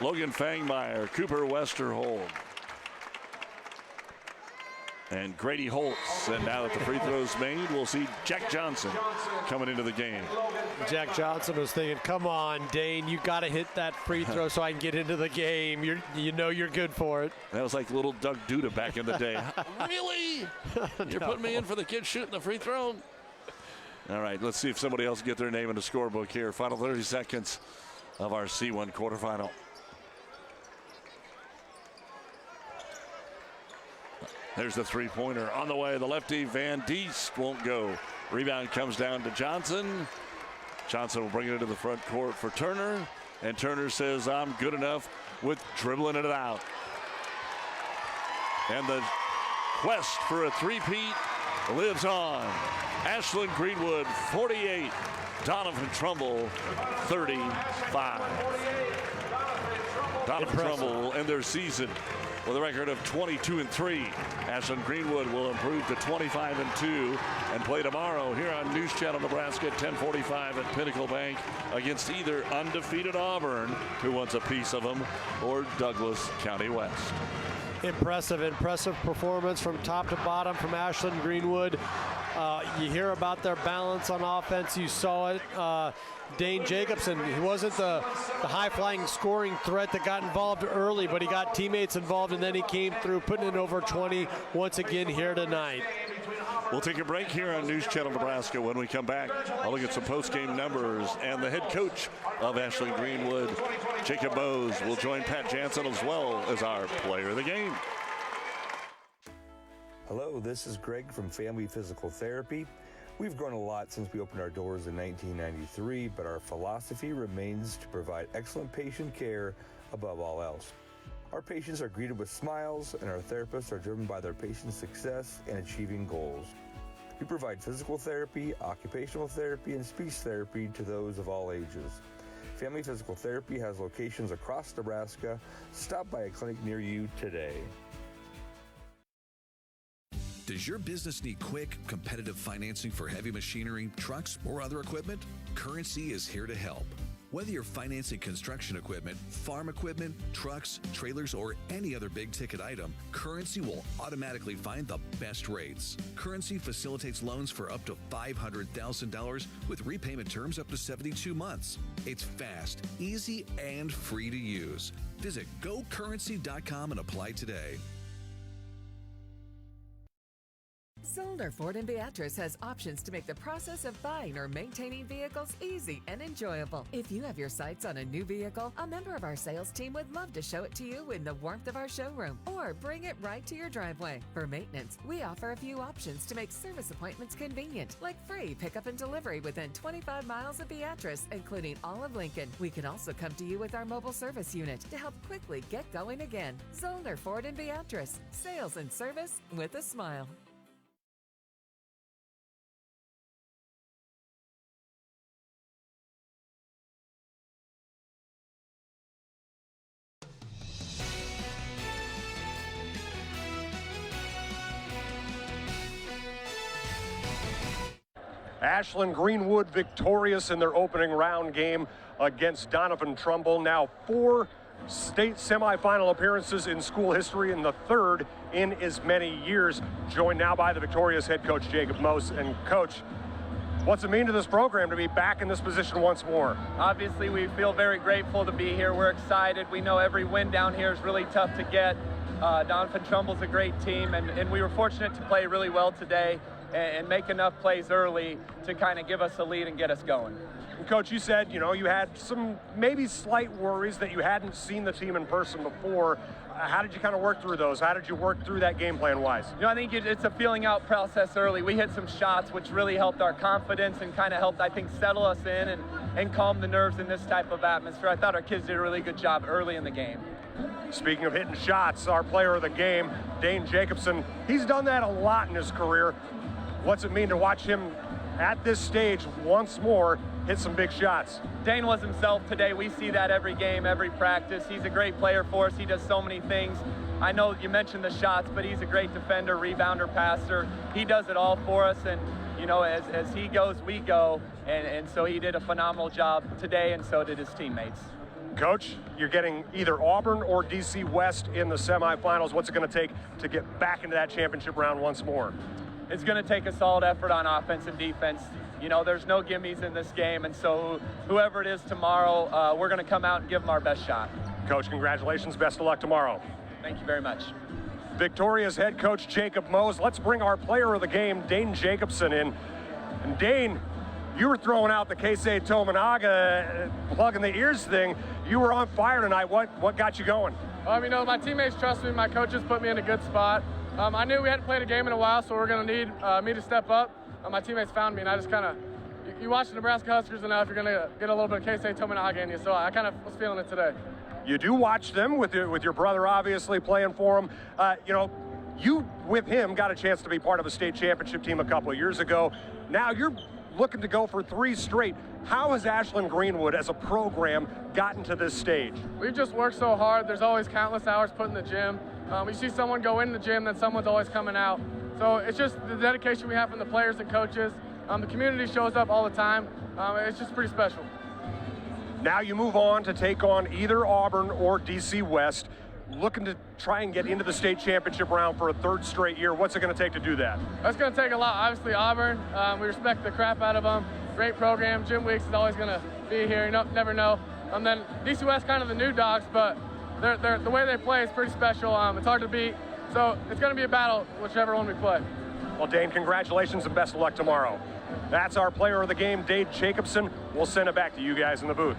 Logan Fangmeyer, Cooper Westerhold, and Grady Holtz. And now that the free throw's made, we'll see Jack Johnson coming into the game. Jack Johnson was thinking, come on, Dane, you got to hit that free throw so I can get into the game. You know you're good for it. That was like little Doug Duda back in the day. Really? You're putting me in for the kid shooting the free throw? All right, let's see if somebody else get their name in the scorebook here. Final 30 seconds of our C1 quarterfinal. There's the three-pointer on the way. The lefty, Van Diest, won't go. Rebound comes down to Johnson. Johnson will bring it into the front court for Turner. And Turner says, I'm good enough with dribbling it out. And the quest for a three-peat lives on. Ashland-Greenwood 48, Doniphan Trumbull 35. Doniphan Trumbull will end their season with a record of 22-3. Ashland-Greenwood will improve to 25-2 and play tomorrow here on News Channel Nebraska at 10:45 at Pinnacle Bank against either undefeated Auburn, who wants a piece of them, or Douglas County West. Impressive performance from top to bottom from Ashland-Greenwood. You hear about their balance on offense. You saw it. Dane Jacobson, he wasn't the high-flying scoring threat that got involved early, but he got teammates involved, and then he came through, putting in over 20 once again here tonight. We'll take a break here on News Channel Nebraska. When we come back, I'll look at some post-game numbers, and the head coach of Ashland-Greenwood, Jacob Bose, will join Pat Jansen as well as our player of the game. Hello, this is Greg from Family Physical Therapy. We've grown a lot since we opened our doors in 1993, but our philosophy remains to provide excellent patient care above all else. Our patients are greeted with smiles, and our therapists are driven by their patients' success and achieving goals. We provide physical therapy, occupational therapy, and speech therapy to those of all ages. Family Physical Therapy has locations across Nebraska. Stop by a clinic near you today. Does your business need quick, competitive financing for heavy machinery, trucks, or other equipment? Currency is here to help. Whether you're financing construction equipment, farm equipment, trucks, trailers, or any other big-ticket item, Currency will automatically find the best rates. Currency facilitates loans for up to $500,000 with repayment terms up to 72 months. It's fast, easy, and free to use. Visit GoCurrency.com and apply today. Zollner Ford in Beatrice has options to make the process of buying or maintaining vehicles easy and enjoyable. If you have your sights on a new vehicle, a member of our sales team would love to show it to you in the warmth of our showroom or bring it right to your driveway. For maintenance, we offer a few options to make service appointments convenient, like free pickup and delivery within 25 miles of Beatrice, including all of Lincoln. We can also come to you with our mobile service unit to help quickly get going again. Zollner Ford in Beatrice. Sales and service with a smile. Ashland-Greenwood victorious in their opening round game against Doniphan Trumbull. Now 4 state semifinal appearances in school history and the third in as many years. Joined now by the victorious head coach Jacob Mose. And Coach, what's it mean to this program to be back in this position once more? Obviously, we feel very grateful to be here. We're excited. We know every win down here is really tough to get. Doniphan Trumble's a great team, and we were fortunate to play really well today and make enough plays early to kind of give us a lead and get us going. Coach, you said, you had some maybe slight worries that you hadn't seen the team in person before. How did you kind of work through those? How did you work through that game plan-wise? I think it's a feeling out process early. We hit some shots which really helped our confidence and kind of helped, I think, settle us in and calm the nerves in this type of atmosphere. I thought our kids did a really good job early in the game. Speaking of hitting shots, our player of the game, Dane Jacobson, he's done that a lot in his career. What's it mean to watch him at this stage once more hit some big shots? Dane was himself today. We see that every game, every practice. He's a great player for us. He does so many things. I know you mentioned the shots, but he's a great defender, rebounder, passer. He does it all for us, and as he goes, we go, and so he did a phenomenal job today, and so did his teammates. Coach, you're getting either Auburn or DC West in the semifinals. What's it going to take to get back into that championship round once more? It's going to take a solid effort on offense and defense. There's no gimmies in this game, and so whoever it is tomorrow, we're going to come out and give them our best shot. Coach, congratulations. Best of luck tomorrow. Thank you very much. Victoria's head coach Jacob Mose. Let's bring our player of the game, Dane Jacobson, in. And Dane, you were throwing out the Keisei Tominaga plugging the ears thing. You were on fire tonight. What got you going? My teammates trust me. My coaches put me in a good spot. I knew we hadn't played a game in a while, so we're going to need me to step up. My teammates found me, and I just kind of, you watch the Nebraska Huskers enough, you're going to get a little bit of Keisei Tominaga in you, so I kind of was feeling it today. You do watch them with your brother obviously playing for him. You, with him, got a chance to be part of a state championship team a couple of years ago. Now you're looking to go for 3 straight. How has Ashland-Greenwood as a program gotten to this stage? We've just worked so hard. There's always countless hours put in the gym. You see someone go in the gym, then someone's always coming out. So it's just the dedication we have from the players and coaches. The community shows up all the time. It's just pretty special. Now you move on to take on either Auburn or DC West, looking to try and get into the state championship round for a 3rd straight year. What's it going to take to do that? That's going to take a lot. Obviously, Auburn, we respect the crap out of them. Great program. Jim Weeks is always going to be here. You never know. And then DC West, kind of the new dogs, but the way they play is pretty special. It's hard to beat. So it's going to be a battle, whichever one we play. Well, Dane, congratulations and best of luck tomorrow. That's our player of the game, Dane Jacobson. We'll send it back to you guys in the booth.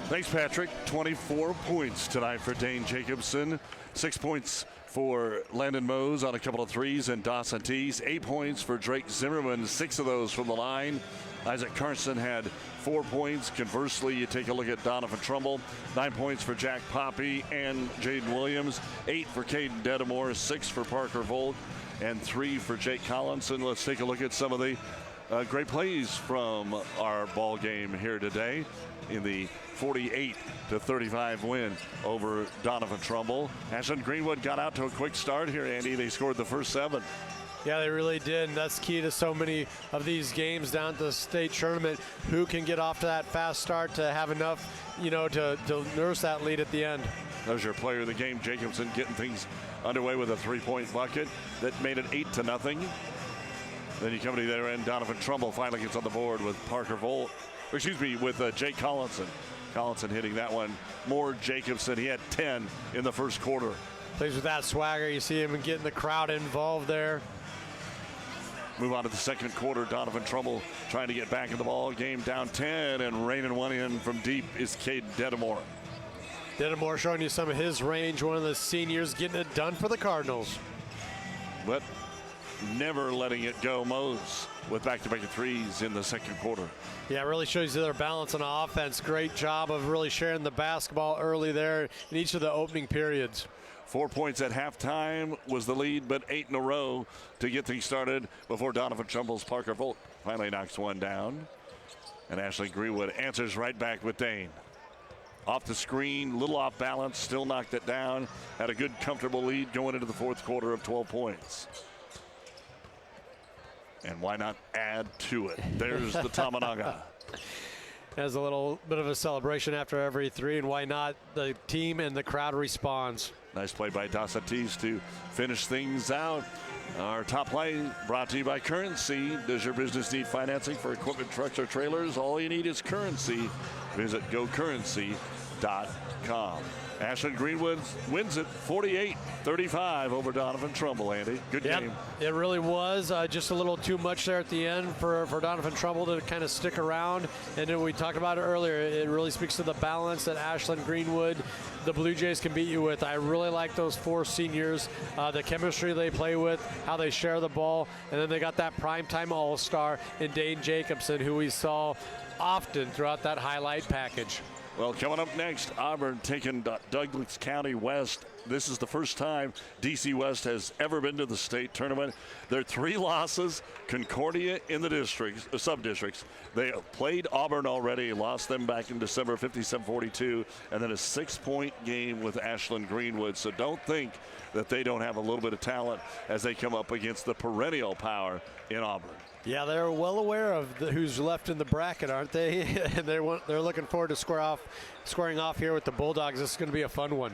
Thanks, Patrick. 24 points tonight for Dane Jacobson. 6 points for Landon Mose on a couple of threes and Dawson Tees. 8 points for Drake Zimmerman, 6 of those from the line. Isaac Carson had 4 points. Conversely, you take a look at Doniphan Trumbull. 9 points for Jack Poppy and Jaden Williams. 8 for Caden Dedamore, 6 for Parker Volt, and 3 for Jake Collinson. Let's take a look at some of the great plays from our ball game here today in the 48-35 win over Doniphan Trumbull. Ashland-Greenwood got out to a quick start here, Andy. They scored the first 7. Yeah, they really did, and that's key to so many of these games down at the state tournament. Who can get off to that fast start to have enough, to nurse that lead at the end. There's your player of the game, Jacobson, getting things underway with a 3-point bucket that made it 8-0. Then you come to the other end. Doniphan Trumbull finally gets on the board with with Jake Collinson. Collinson hitting that one. More Jacobson. He had 10 in the first quarter. Plays with that swagger. You see him getting the crowd involved there. Move on to the second quarter. Doniphan Trumbull trying to get back in the ball game, down 10, and raining one in from deep is Caden Dedamore. Dedamore showing you some of his range. One of the seniors getting it done for the Cardinals. But never letting it go. Mose with back-to-back threes in the second quarter. Yeah, it really shows you their balance on offense. Great job of really sharing the basketball early there in each of the opening periods. 4 points at halftime was the lead, but 8 in a row to get things started before Doniphan Trumbull's Parker Volt finally knocks one down. And Ashland-Greenwood answers right back with Dane. Off the screen, little off balance, still knocked it down. Had a good, comfortable lead going into the fourth quarter of 12 points. And why not add to it? There's the Tominaga. as a little bit of a celebration after every three, and why not? The team and the crowd responds. Nice play by Dasatis to finish things out. Our top line brought to you by Currency. Does your business need financing for equipment, trucks, or trailers? All you need is Currency. Visit gocurrency.com. Ashland-Greenwood wins it 48-35 over Doniphan Trumbull, Andy. Good game. It really was. Just a little too much there at the end for Doniphan Trumbull to kind of stick around. And then we talked about it earlier. It really speaks to the balance that Ashland-Greenwood, the Blue Jays, can beat you with. I really like those four seniors, the chemistry they play with, how they share the ball. And then they got that primetime all-star in Dane Jacobson, who we saw often throughout that highlight package. Well, coming up next, Auburn taking Douglas County West. This is the first time DC West has ever been to the state tournament. Their 3 losses, Concordia in the sub-districts. They played Auburn already, lost them back in December, 57-42, and then a 6-point game with Ashland-Greenwood. So don't think that they don't have a little bit of talent as they come up against the perennial power in Auburn. Yeah, they're well aware of who's left in the bracket, aren't they? And they're looking forward to squaring off here with the Bulldogs. This is going to be a fun one.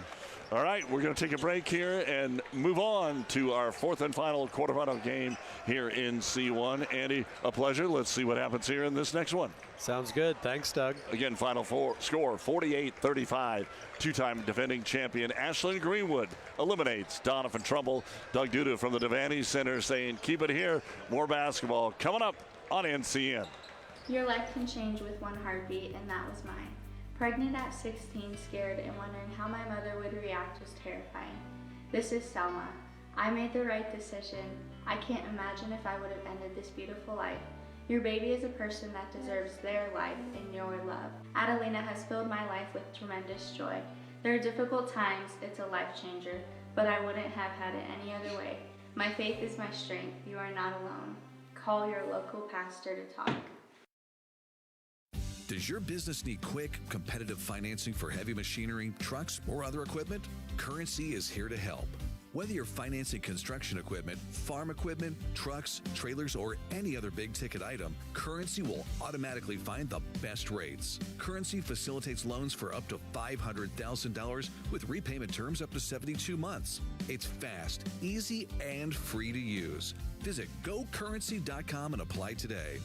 All right, we're going to take a break here and move on to our 4th and final quarterfinal game here in C1. Andy, a pleasure. Let's see what happens here in this next one. Sounds good. Thanks, Doug. Again, final score 48-35. Two-time defending champion Ashland-Greenwood eliminates Doniphan Trumbull. Doug Duda from the Devaney Center saying, keep it here. More basketball coming up on NCN. Your life can change with one heartbeat, and that was mine. Pregnant at 16, scared, and wondering how my mother would react was terrifying. This is Selma. I made the right decision. I can't imagine if I would have ended this beautiful life. Your baby is a person that deserves their life and your love. Adelina has filled my life with tremendous joy. There are difficult times, it's a life changer, but I wouldn't have had it any other way. My faith is my strength. You are not alone. Call your local pastor to talk. Does your business need quick, competitive financing for heavy machinery, trucks, or other equipment? Currency is here to help. Whether you're financing construction equipment, farm equipment, trucks, trailers, or any other big-ticket item, Currency will automatically find the best rates. Currency facilitates loans for up to $500,000 with repayment terms up to 72 months. It's fast, easy, and free to use. Visit gocurrency.com and apply today.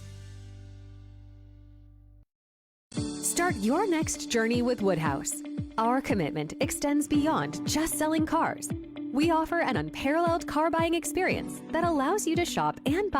Start your next journey with Woodhouse. Our commitment extends beyond just selling cars. We offer an unparalleled car buying experience that allows you to shop and buy